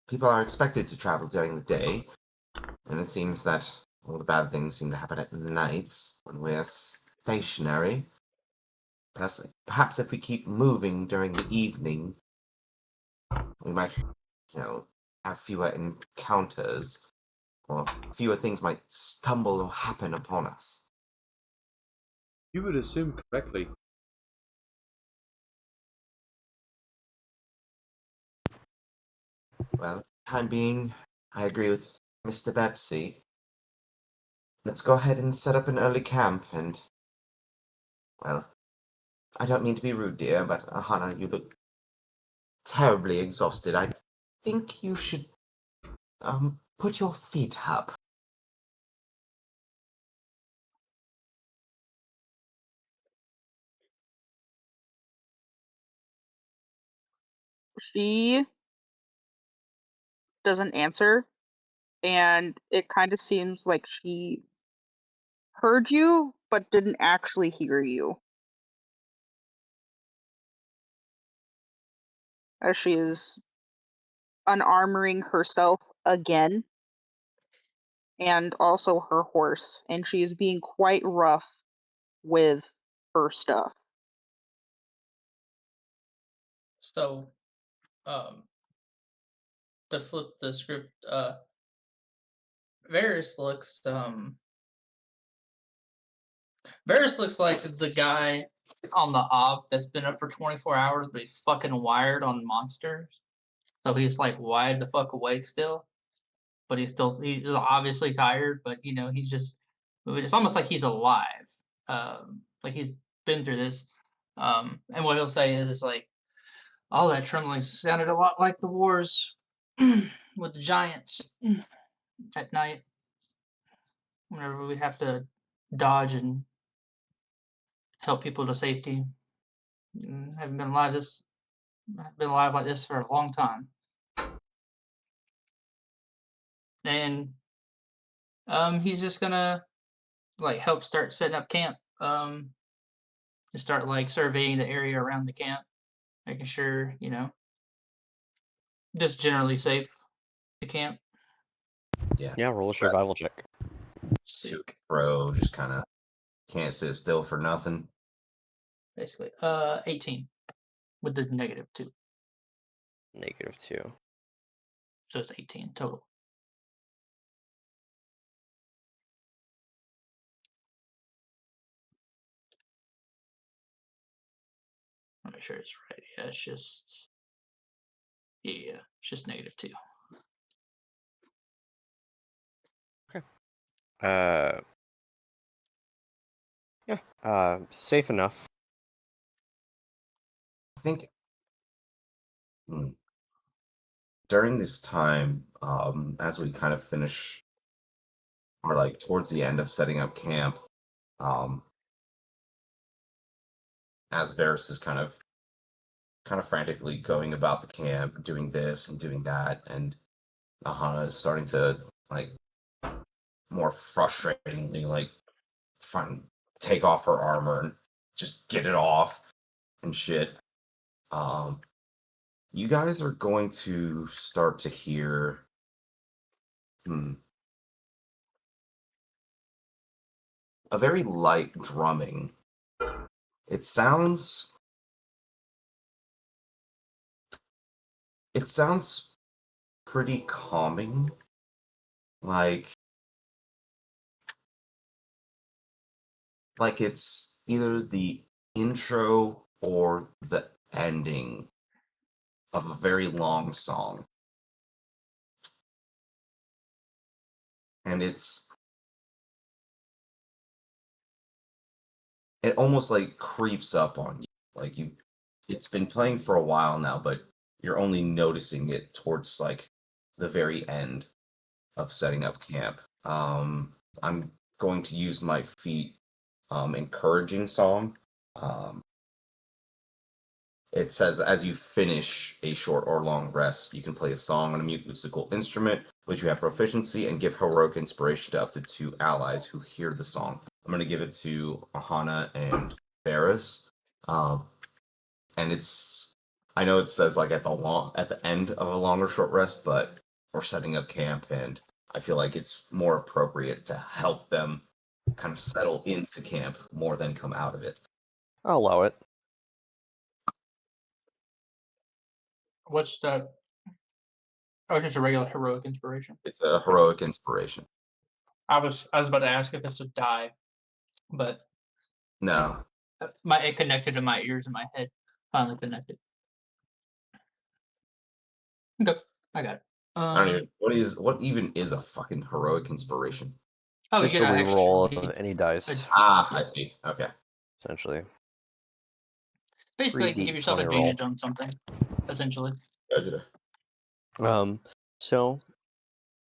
People are expected to travel during the day, and it seems that all the bad things seem to happen at night when we're stationary. Perhaps if we keep moving during the evening, we might, have fewer encounters, or fewer things might stumble or happen upon us. You would assume correctly. Well, for the time being, I agree with Mr. Bepsy. Let's go ahead and set up an early camp and, well, I don't mean to be rude, dear, but Ahana, you look terribly exhausted. I think you should, put your feet up. She doesn't answer, and it kind of seems like she heard you, but didn't actually hear you. As she is unarmoring herself again, and also her horse, and she is being quite rough with her stuff. So, to flip the script, Varys looks like the guy on the op that's been up for 24 hours, but he's fucking wired on monsters. So he's like wide the fuck awake still, but he's obviously tired. But you know, it's almost like he's alive. Like he's been through this. And what he'll say is like, all that trembling sounded a lot like the wars with the giants at night. Whenever we have to dodge and help people to safety. Haven't been alive like this for a long time. And he's just gonna like help start setting up camp. And start like surveying the area around the camp, making sure, you know, just generally safe the camp. Yeah, roll a survival check. To bro, just kind of can't sit still for nothing. Basically, 18 with the -2. -2. So it's 18 total. I'll make sure it's right. Yeah, it's just it's just -2. Okay. Yeah. Safe enough. I think during this time, as we kind of finish, or like towards the end of setting up camp, as Varys is kind of frantically going about the camp, doing this and doing that, and Ahana is starting to like more frustratingly like take off her armor and just get it off and shit. You guys are going to start to hear a very light drumming. It sounds pretty calming, like it's either the intro or the ending of a very long song. And it almost like creeps up on you. Like it's been playing for a while now, but you're only noticing it towards like the very end of setting up camp. I'm going to use my feat encouraging song. It says, as you finish a short or long rest, you can play a song on a musical instrument, which you have proficiency, and give heroic inspiration to up to 2 allies who hear the song. I'm going to give it to Ahana and Varys. And I know it says like at the end of a long or short rest, but we're setting up camp, and I feel like it's more appropriate to help them kind of settle into camp more than come out of it. I'll allow it. What's the? Oh, just a regular heroic inspiration. It's a heroic inspiration. I was about to ask if it's a die, but no. It connected to my ears and my head. Finally connected. Okay, I got it. I don't even. What even is a fucking heroic inspiration? Oh, just a reroll of any dice. I see. Okay. Essentially. Basically, you can give yourself advantage on something. Essentially. So,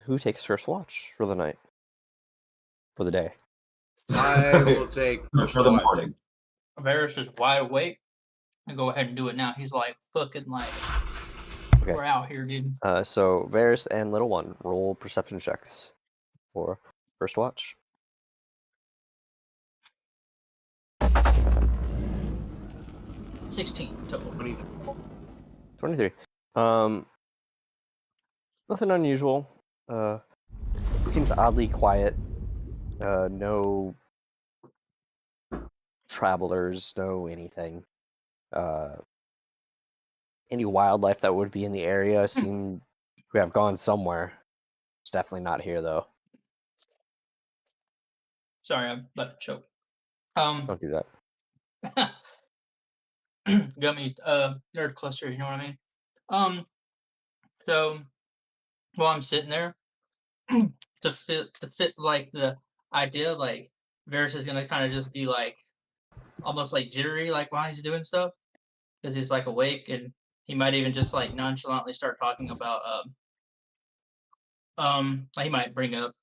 who takes first watch for the night? For the day? I will take for the morning. Varys is wide awake. And go ahead and do it now. He's like fucking like. Okay. We're out here, dude. So Varys and Little One roll perception checks for first watch. 16 total. 23. Nothing unusual. Seems oddly quiet. No travelers, no anything. Any wildlife that would be in the area seem to have gone somewhere. It's definitely not here though. Sorry, I'm about to choke. Don't do that. Got me nerd clusters, you know what I mean? So while I'm sitting there, to fit like the idea, like Varys is gonna kind of just be like almost like jittery, like while he's doing stuff, because he's like awake, and he might even just like nonchalantly start talking about like he might bring up.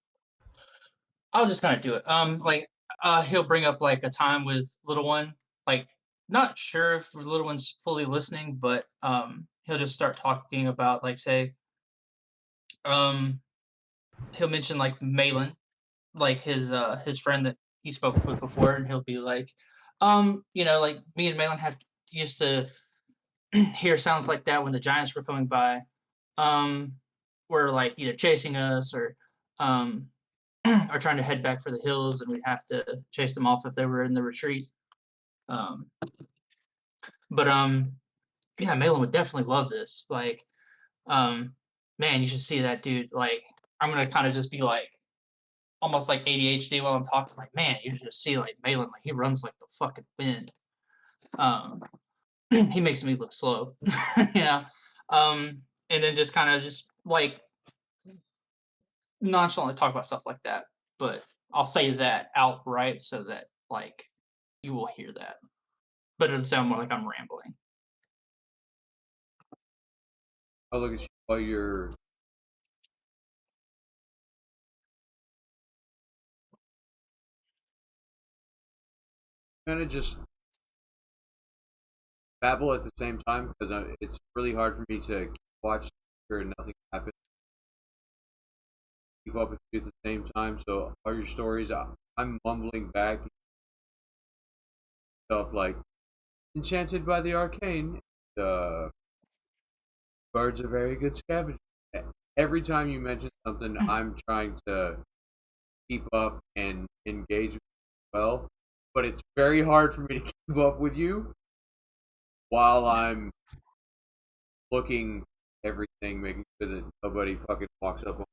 I'll just kind of do it. He'll bring up like a time with little one, like not sure if little one's fully listening, but he'll just start talking about like say he'll mention like Malin, like his friend that he spoke with before, and he'll be like, like me and Malin have used to hear sounds like that when the giants were coming by, were like either chasing us or are trying to head back for the hills, and we'd have to chase them off if they were in the retreat. But yeah, Malin would definitely love this. Like, man, you should see that dude. Like, I'm gonna kind of just be like almost like ADHD while I'm talking. Like, man, you should just see like Malin. Like, he runs like the fucking wind. He makes me look slow. Yeah. And then just kind of just like nonchalantly talk about stuff like that. But I'll say that outright so that like you will hear that. But it'll sound more like I'm rambling. Oh, look at you while you're kind of just babble at the same time because it's really hard for me to watch or nothing happens. Keep up with you at the same time. So all your stories, I'm mumbling back stuff like enchanted by the arcane. The birds are very good scavengers. Every time you mention something, I'm trying to keep up and engage with you well, but it's very hard for me to keep up with you while I'm looking everything, making sure that nobody fucking walks up on.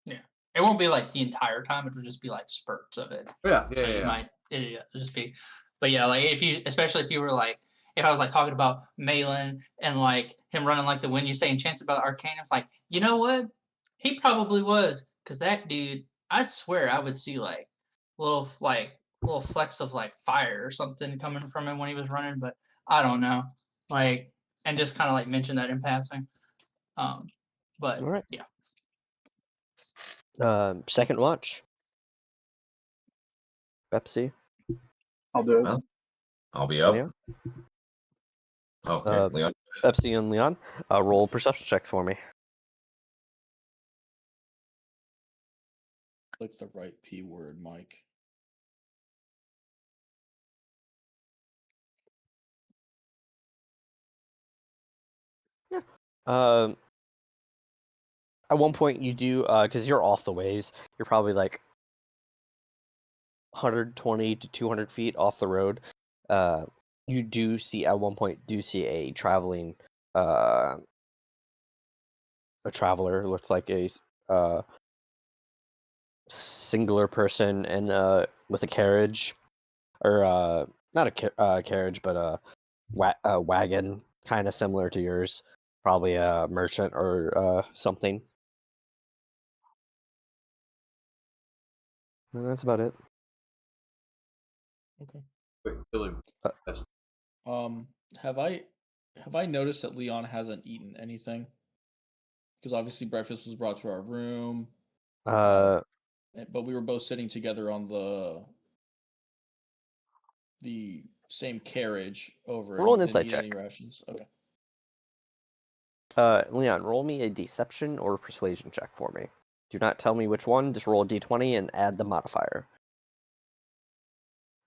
Yeah. It won't be like the entire time, it'll just be like spurts of it. Yeah, So you might it'll just be, but yeah, like especially if you were like, if I was like talking about Malin and like him running like the wind, you saying chance about Arcane, it's like, you know what? He probably was, because that dude, I'd swear I would see like little flecks of like fire or something coming from him when he was running, but I don't know. Like, and just kind of like mention that in passing. But All right. yeah. Second watch. Pepsi. I'll do it. Well, I'll be up. Leon? Oh, here, Leon. Pepsi and Leon, roll perception checks for me. Click the right P word, Mike. Yeah. At one point you do, because you're off the ways, you're probably like 120 to 200 feet off the road. You do see at one point a traveling, a traveler, looks like a singular person and with a carriage, or not a carriage, but a wagon, kind of similar to yours, probably a merchant or something. And that's about it. Okay. Wait, kill him. Have I noticed that Leon hasn't eaten anything? Because obviously breakfast was brought to our room. But we were both sitting together on the same carriage over. Roll an and he insight didn't check. eat any rations. Okay. Leon, roll me a deception or persuasion check for me. Do not tell me which one, just roll a d20 and add the modifier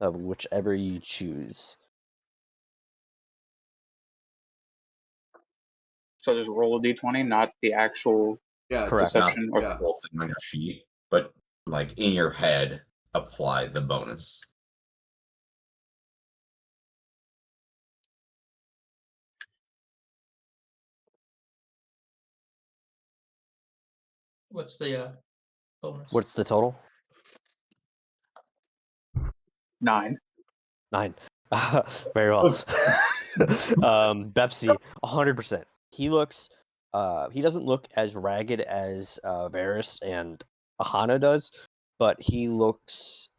of whichever you choose. So just roll a d20, not the actual Yeah, Correct. perception. Not Or yeah. the whole thing on your sheet, but like in your head, apply the bonus. What's the bonus? What's the total? 9. 9. Very well. Bepsi, 100%. He looks. He doesn't look as ragged as Varys and Ahana does, but he looks.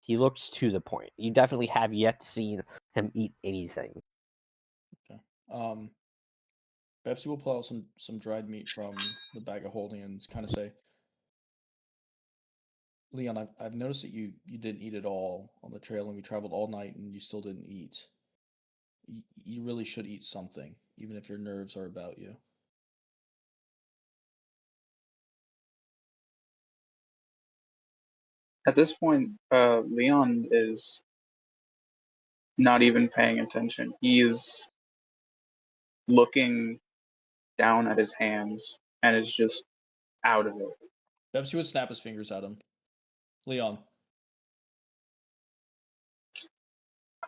He looks to the point. You definitely have yet seen him eat anything. Okay. Pepsi will pull out some dried meat from the bag of holding and kind of say, Leon, I've noticed that you didn't eat at all on the trail, and we traveled all night, and you still didn't eat. You really should eat something, even if your nerves are about you. At this point, Leon is not even paying attention. He's looking down at his hands and is just out of it. Pepsi would snap his fingers at him. Leon,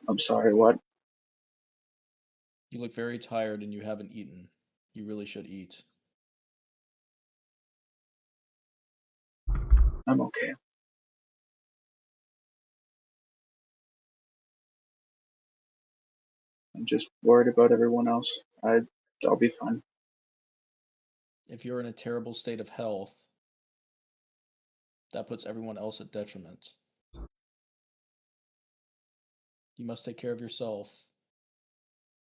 I'm sorry, what? you look very tired and you haven't eaten. You really should eat. I'm okay. I'm just worried about everyone else. I'll be fine. If you're in a terrible state of health, that puts everyone else at detriment. You must take care of yourself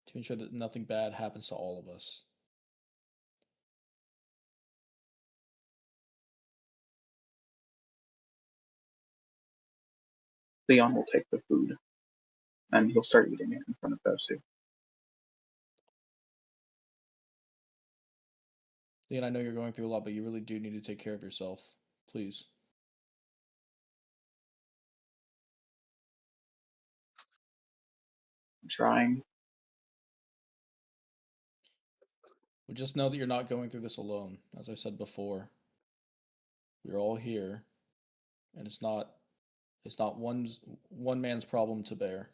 to ensure that nothing bad happens to all of us. Leon will take the food and he'll start eating it in front of Pepsi. Leon, I know you're going through a lot, but you really do need to take care of yourself. Please. I'm trying. But just know that you're not going through this alone. As I said before, we're all here, and it's not one man's problem to bear.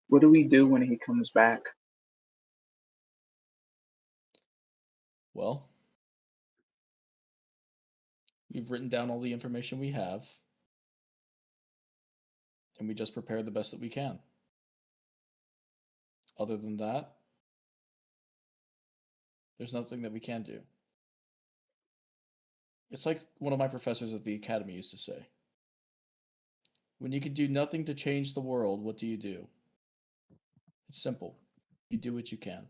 What do we do when he comes back? Well, we've written down all the information we have, and we just prepare the best that we can. Other than that, there's nothing that we can do. It's like one of my professors at the academy used to say. When you can do nothing to change the world, what do you do? It's simple. You do what you can.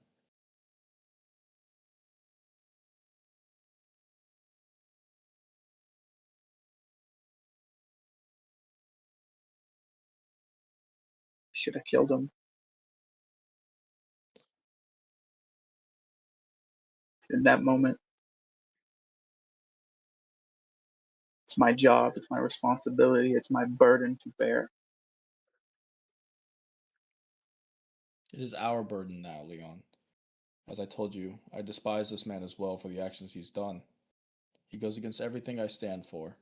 Should have killed him. In that moment, it's my job, it's my responsibility, it's my burden to bear. It is our burden now, Leon. As I told you, I despise this man as well for the actions he's done. He goes against everything I stand for.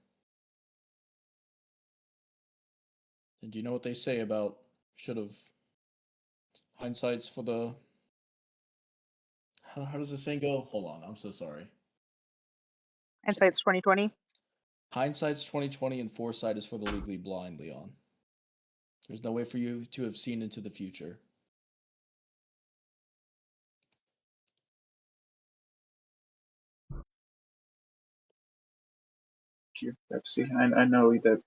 And do you know what they say about should have hindsight's for the how does the saying go? Hold on, I'm so sorry. Hindsight's 2020. Hindsight's 2020 and foresight is for the legally blind, Leon. There's no way for you to have seen into the future. Thank you, Pepsi. I know that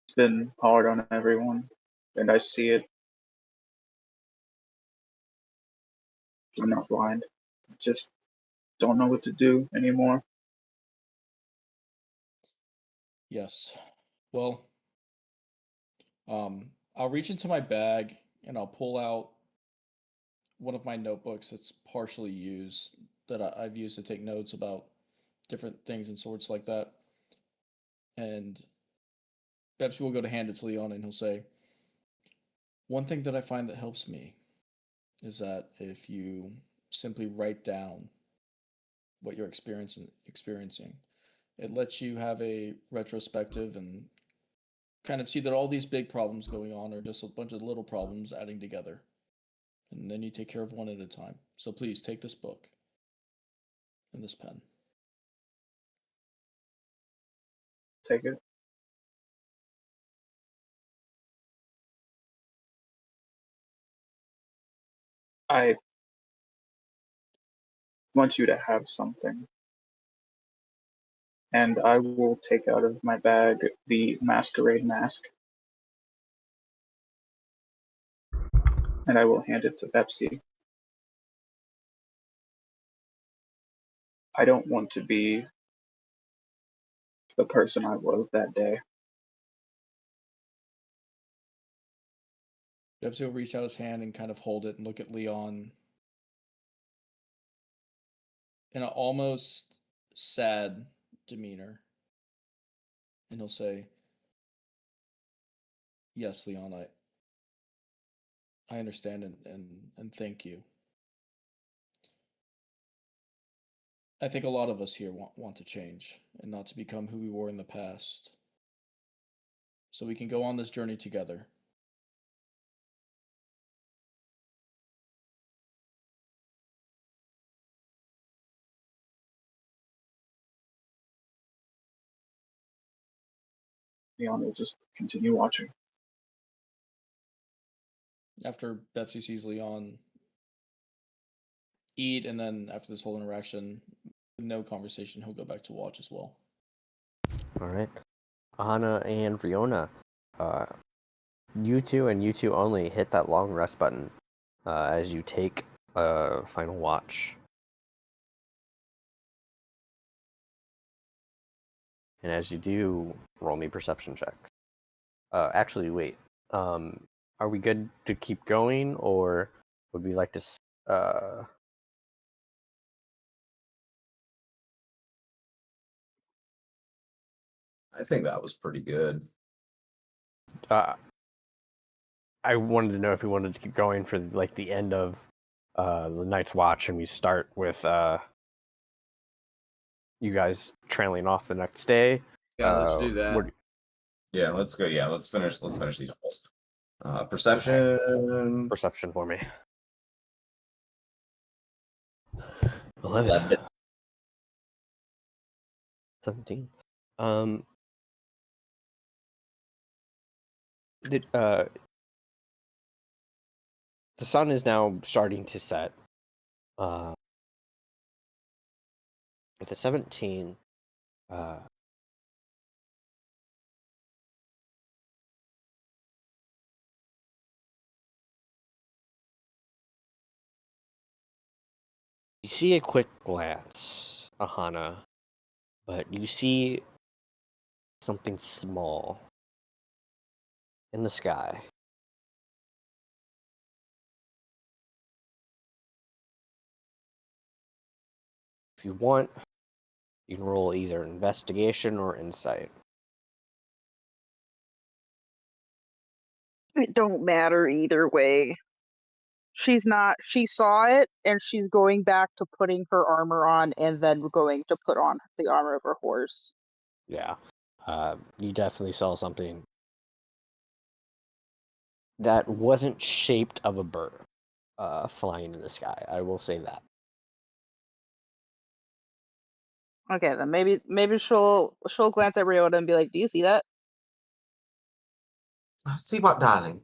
it's been hard on everyone, and I see it. I'm not blind. I just don't know what to do anymore. Yes. Well, I'll reach into my bag and I'll pull out one of my notebooks that's partially used that I've used to take notes about different things and sorts like that. And Pepsi will go to hand it to Leon and he'll say, one thing that I find that helps me is that if you simply write down what you're experiencing, it lets you have a retrospective and kind of see that all these big problems going on are just a bunch of little problems adding together. And then you take care of one at a time. So please take this book and this pen. Take it. I want you to have something. And I will take out of my bag the masquerade mask. And I will hand it to Pepsi. I don't want to be the person I was that day. Pepsi will reach out his hand and kind of hold it and look at Leon in an almost sad demeanor. And he'll say, yes, Leon, I understand and thank you. I think a lot of us here want to change and not to become who we were in the past. So we can go on this journey together. Leon will just continue watching. After Pepsi sees Leon eat, and then after this whole interaction, no conversation, he'll go back to watch as well. All right. Ahana and Riona, you two and you two only hit that long rest button as you take a final watch. And as you do, roll me perception checks. Actually, wait. Are we good to keep going, or would we like to? I think that was pretty good. I wanted to know if we wanted to keep going for like the end of the night's watch, and we start with you guys trailing off the next day. Yeah, let's do that. Yeah, let's go. Yeah, let's finish these rolls. Perception. Okay. Perception for me. 11. 17. The sun is now starting to set. With a 17, you see a quick glance, Ahana, but you see something small in the sky. If you want, you can roll either investigation or insight. It don't matter either way. She saw it and she's going back to putting her armor on and then going to put on the armor of her horse. Yeah. You definitely saw something that wasn't shaped of a bird flying in the sky. I will say that. Okay, then maybe she'll glance at Ryota and be like, "Do you see that?" See what, darling?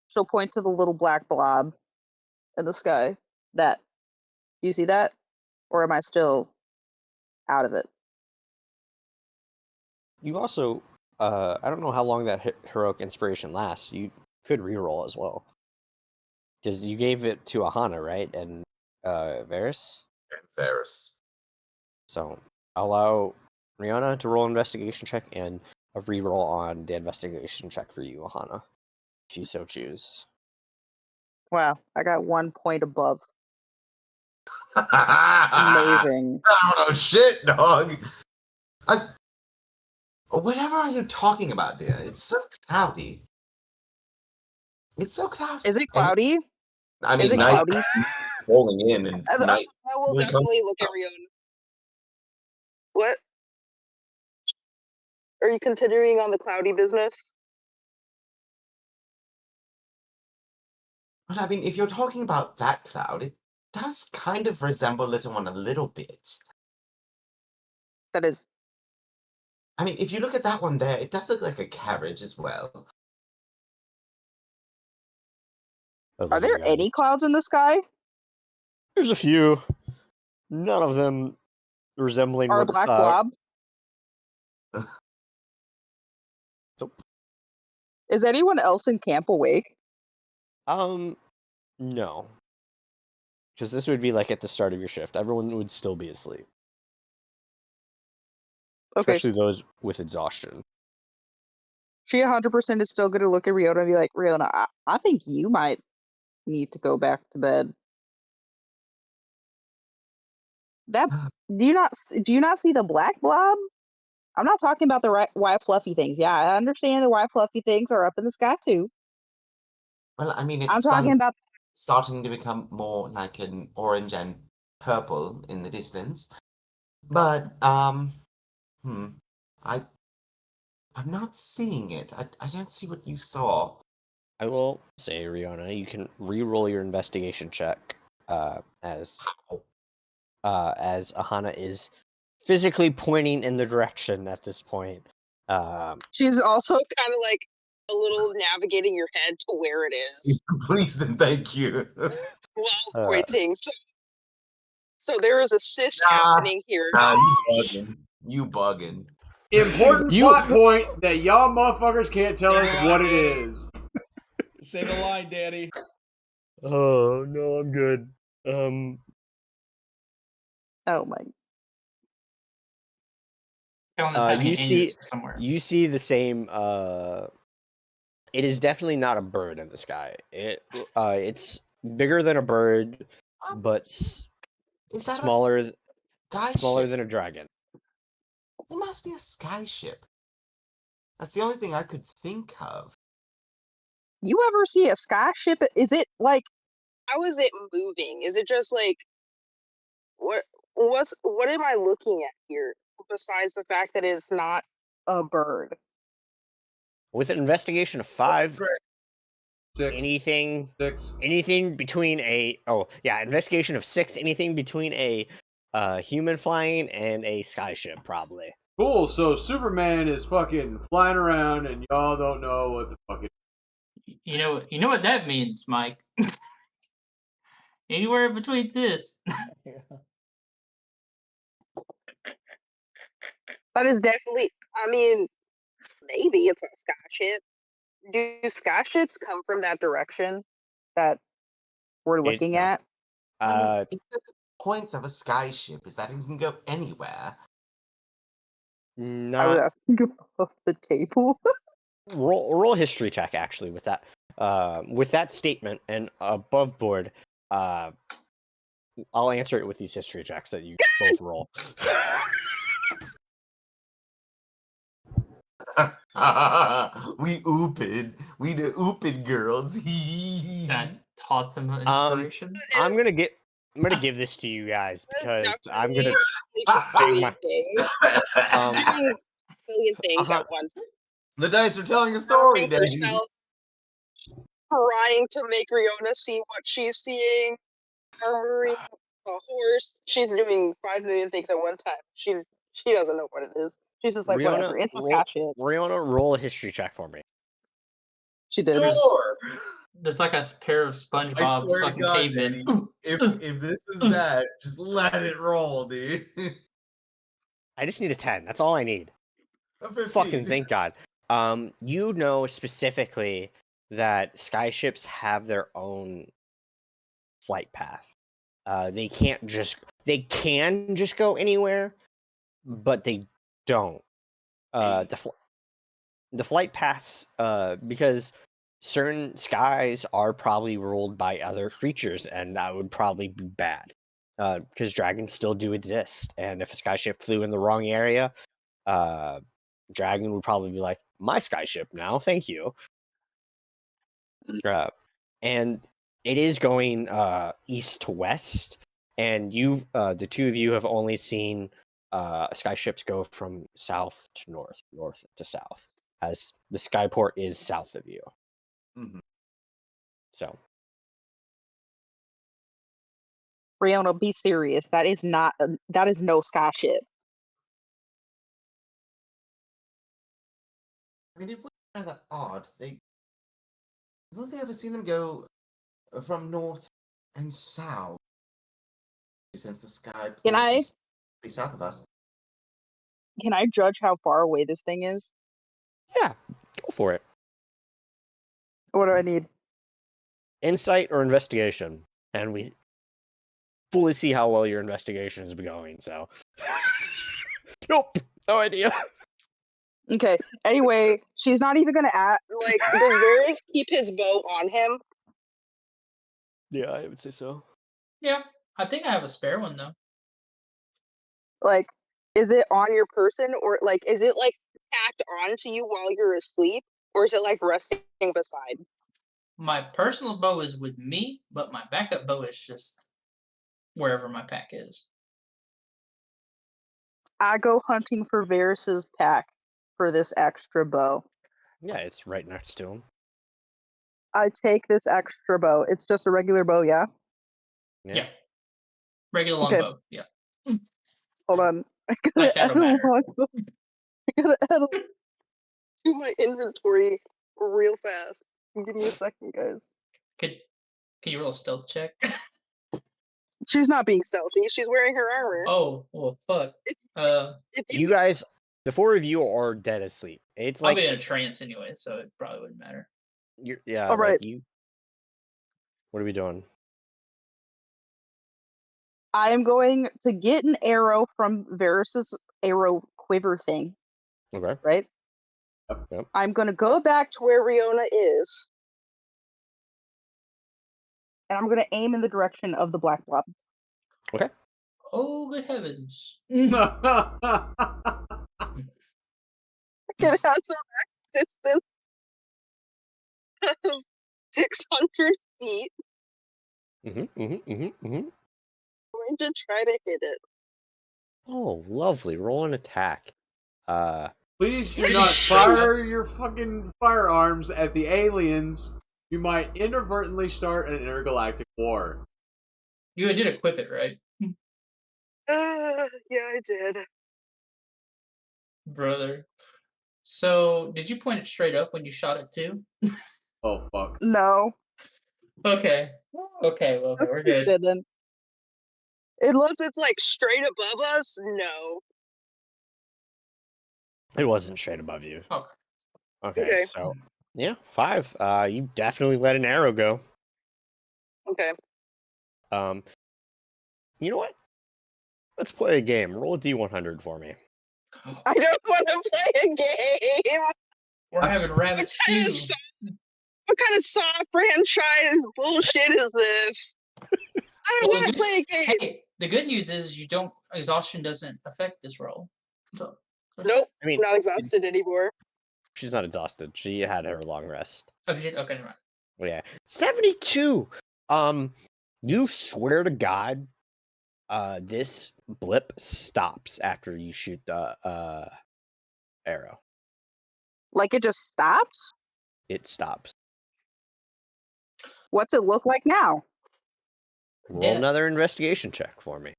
She'll point to the little black blob in the sky. That. Do you see that? Or am I still out of it? You also, I don't know how long that heroic inspiration lasts. You could reroll as well. Because you gave it to Ahana, right? And Varys? And Varys. So, allow Rihanna to roll an investigation check and a reroll on the investigation check for you, Ahana, if you so choose. Wow, I got 1 point above. I Amazing. don't know shit, dog. Whatever are you talking about, dear? It's so cloudy. It's so cloudy. Is it And, cloudy? I Is mean, it night cloudy? rolling in and night. I will will come definitely look at out. Riona. What? Are you continuing on the cloudy business? But I mean, if you're talking about that cloud, it does kind of resemble Little One a little bit. That is. I mean, if you look at that one there, it does look like a carriage as well. Are there any clouds in the sky? There's a few. None of them resembling Or a what. black blob? Nope. Is anyone else in camp awake? No. Because this would be like at the start of your shift. Everyone would still be asleep. Okay. Especially those with exhaustion. She 100% is still going to look at Riona and be like, Riona, I think you might need to go back to bed. That do you not see the black blob? I'm not talking about the white fluffy things. Yeah, I understand the white fluffy things are up in the sky too. Well, I mean, I'm talking about starting to become more like an orange and purple in the distance. But I'm not seeing it. I don't see what you saw. I will say, Riona, you can re-roll your investigation check as Ahana is physically pointing in the direction at this point. she's also kind of like a little navigating your head to where it is. Please and thank you. While pointing. So there is a cyst happening here. You bugging. Important plot point that y'all motherfuckers can't tell us what it is. Say the line, Daddy. Oh no, I'm good. Oh my. You see the same. It is definitely not a bird in the sky. It's bigger than a bird, but smaller than a dragon. It must be a sky ship. That's the only thing I could think of. You ever see a sky ship? Is it like, how is it moving? Is it just like, what am I looking at here besides the fact that it's not a bird? With an investigation of 5, 6. anything between investigation of 6, anything between a human flying and a sky ship, probably. Cool. So Superman is fucking flying around, and y'all don't know what the fuck it is. You know what that means, Mike. Anywhere between this. That is definitely. I mean, maybe it's a sky ship. Do sky ships come from that direction that we're looking at? I mean, the point of a sky ship is that it can go anywhere. I was asking off the table. roll a history check actually with that statement and above board. I'll answer it with these history checks that you both roll. We the oopid girls. I taught them inspiration. I'm gonna give this to you guys because I'm gonna million things at once. The dice are telling a story, Daddy. Trying to make Riona see what she's seeing. Armoring a horse. She's doing 5 million things at one time. She doesn't know what it is. She's just like, whatever. It's a sky ship. Riona, roll a history check for me. She did. Sure. There's like a pair of SpongeBob fucking cavemen. If this is that, just let it roll, dude. I just need a 10. That's all I need. Fucking thank God. You know specifically that sky ships have their own flight path. They can just go anywhere, but they don't. The flight paths, because certain skies are probably ruled by other creatures, and that would probably be bad. Because dragons still do exist, and if a skyship flew in the wrong area, dragon would probably be like, my skyship now, thank you. And it is going east to west, and the two of you have only seen skyships go from south to north, north to south, as the skyport is south of you. Mhm. So Rihanna, be serious. That is not. That is no skyship. I mean, it was rather odd. I've only ever seen them go from north and south since the sky Can port I is south of us. can I judge how far away this thing is? yeah, go for it. What do I need? Insight or investigation, and we fully see how well your investigation is going. So, nope, no idea. Okay. Anyway, she's not even gonna ask. Like, does Varys keep his bow on him? Yeah, I would say so. Yeah, I think I have a spare one though. Like, is it on your person, or like, is it like tacked onto you while you're asleep, or is it like resting beside? My personal bow is with me, but my backup bow is just wherever my pack is. I go hunting for Varys's pack for this extra bow. Yeah, it's right next to him. I take this extra bow. It's just a regular bow, yeah? Yeah. Regular Okay. longbow. Yeah. Hold on. I Like gotta add that'll a matter. longbow. I gotta add to my inventory real fast. Give me a second, guys. Can you roll a stealth check? She's not being stealthy. She's wearing her armor. Oh well, fuck. If You guys, the four of you are dead asleep. It's I'll like be in a trance anyway, so it probably wouldn't matter. yeah, All right. like you. What are we doing? I am going to get an arrow from Varys's arrow quiver thing, Okay. right? Yep. I'm going to go back to where Riona is, and I'm going to aim in the direction of the black blob. Okay. Oh good heavens! It has a max distance of 600 feet. I'm going to try to hit it. Oh, lovely. Roll an attack. Please do not fire your fucking firearms at the aliens. You might inadvertently start an intergalactic war. You did equip it, right, Yeah, I did. brother? So did you point it straight up when you shot it too? Oh fuck. No. Okay. Okay. Well, okay, we're It good. didn't. Unless it's like straight above us, no. It wasn't straight above you. Okay. Okay. So yeah, 5. You definitely let an arrow go. Okay. You know what? Let's play a game. Roll a D100 for me. I don't want to play a game. We're having rabbit stew. What kind of soft franchise bullshit is this? I don't want to play a game. Hey, the good news is exhaustion doesn't affect this roll. So, Nope. I mean, I'm not exhausted anymore. she's not exhausted. She had her long rest. Oh, you did? Okay, never mind. Well, yeah. 72. You swear to God, this blip stops after you shoot the arrow. Like it just stops? It stops. What's it look like now? Roll Death. another investigation check for me.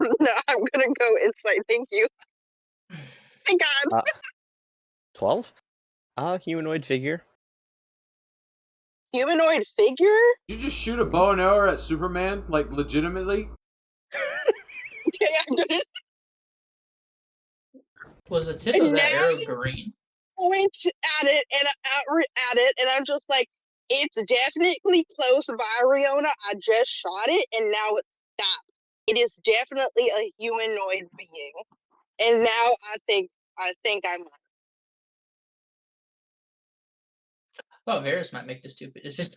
No, I'm gonna go insight. Thank you. Thank God. 12. Humanoid figure. Humanoid figure? Did you just shoot a bow and arrow at Superman? Like, legitimately? Okay, I'm gonna Was the tip of And that now arrow you- green? point at it, and I'm just like, it's definitely close by, Riona. I just shot it, and now it stopped. It is definitely a humanoid being, and now I think I'm. Oh, Varys might make this stupid. It's just.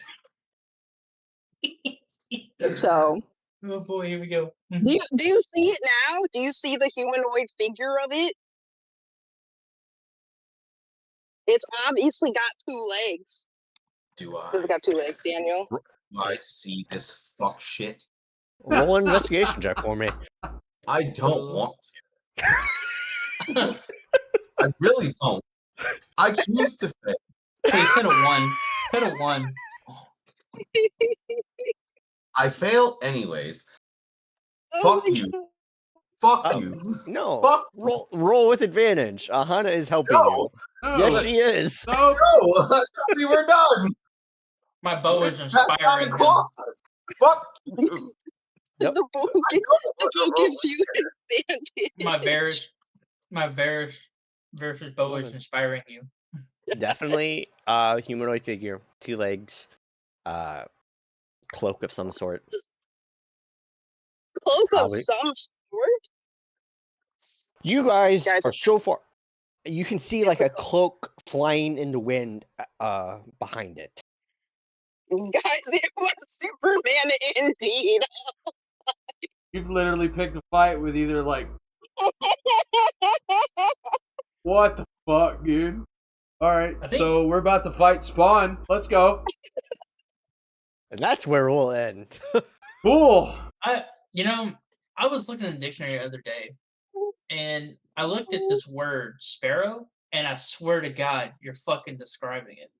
So, Oh boy, here we go. do you see it now? Do you see the humanoid figure of it? It's obviously got 2 legs. Do It's I? got 2 legs, Daniel. Do I see this fuck shit? Roll an investigation check for me. I don't want to. I really don't. I choose to fail. Please hit a 1. Hit a 1. I fail anyways. Oh Fuck my you. God. Fuck Oh, you. no. Fuck Roll with advantage. Ahana is helping you. No, Yes, she is. no. No, I thought we were done. My bow is It's past 9 inspiring him. o'clock. Fuck you. Yep. The bow, I don't the bow wanna gives you advantage. My Varys' bow is Woman. inspiring you. Definitely humanoid figure, 2 legs, cloak of some sort. Cloak of Probably. some sort? You guys Guys- are so far. You can see like a cloak flying in the wind behind it. Guys, it was Superman indeed. You've literally picked a fight with either like, what the fuck, dude? All right, I think- so we're about to fight Spawn. Let's go. And that's where we'll end. Cool. I was looking in the dictionary the other day, and I looked at this word sparrow, and I swear to God, you're fucking describing it.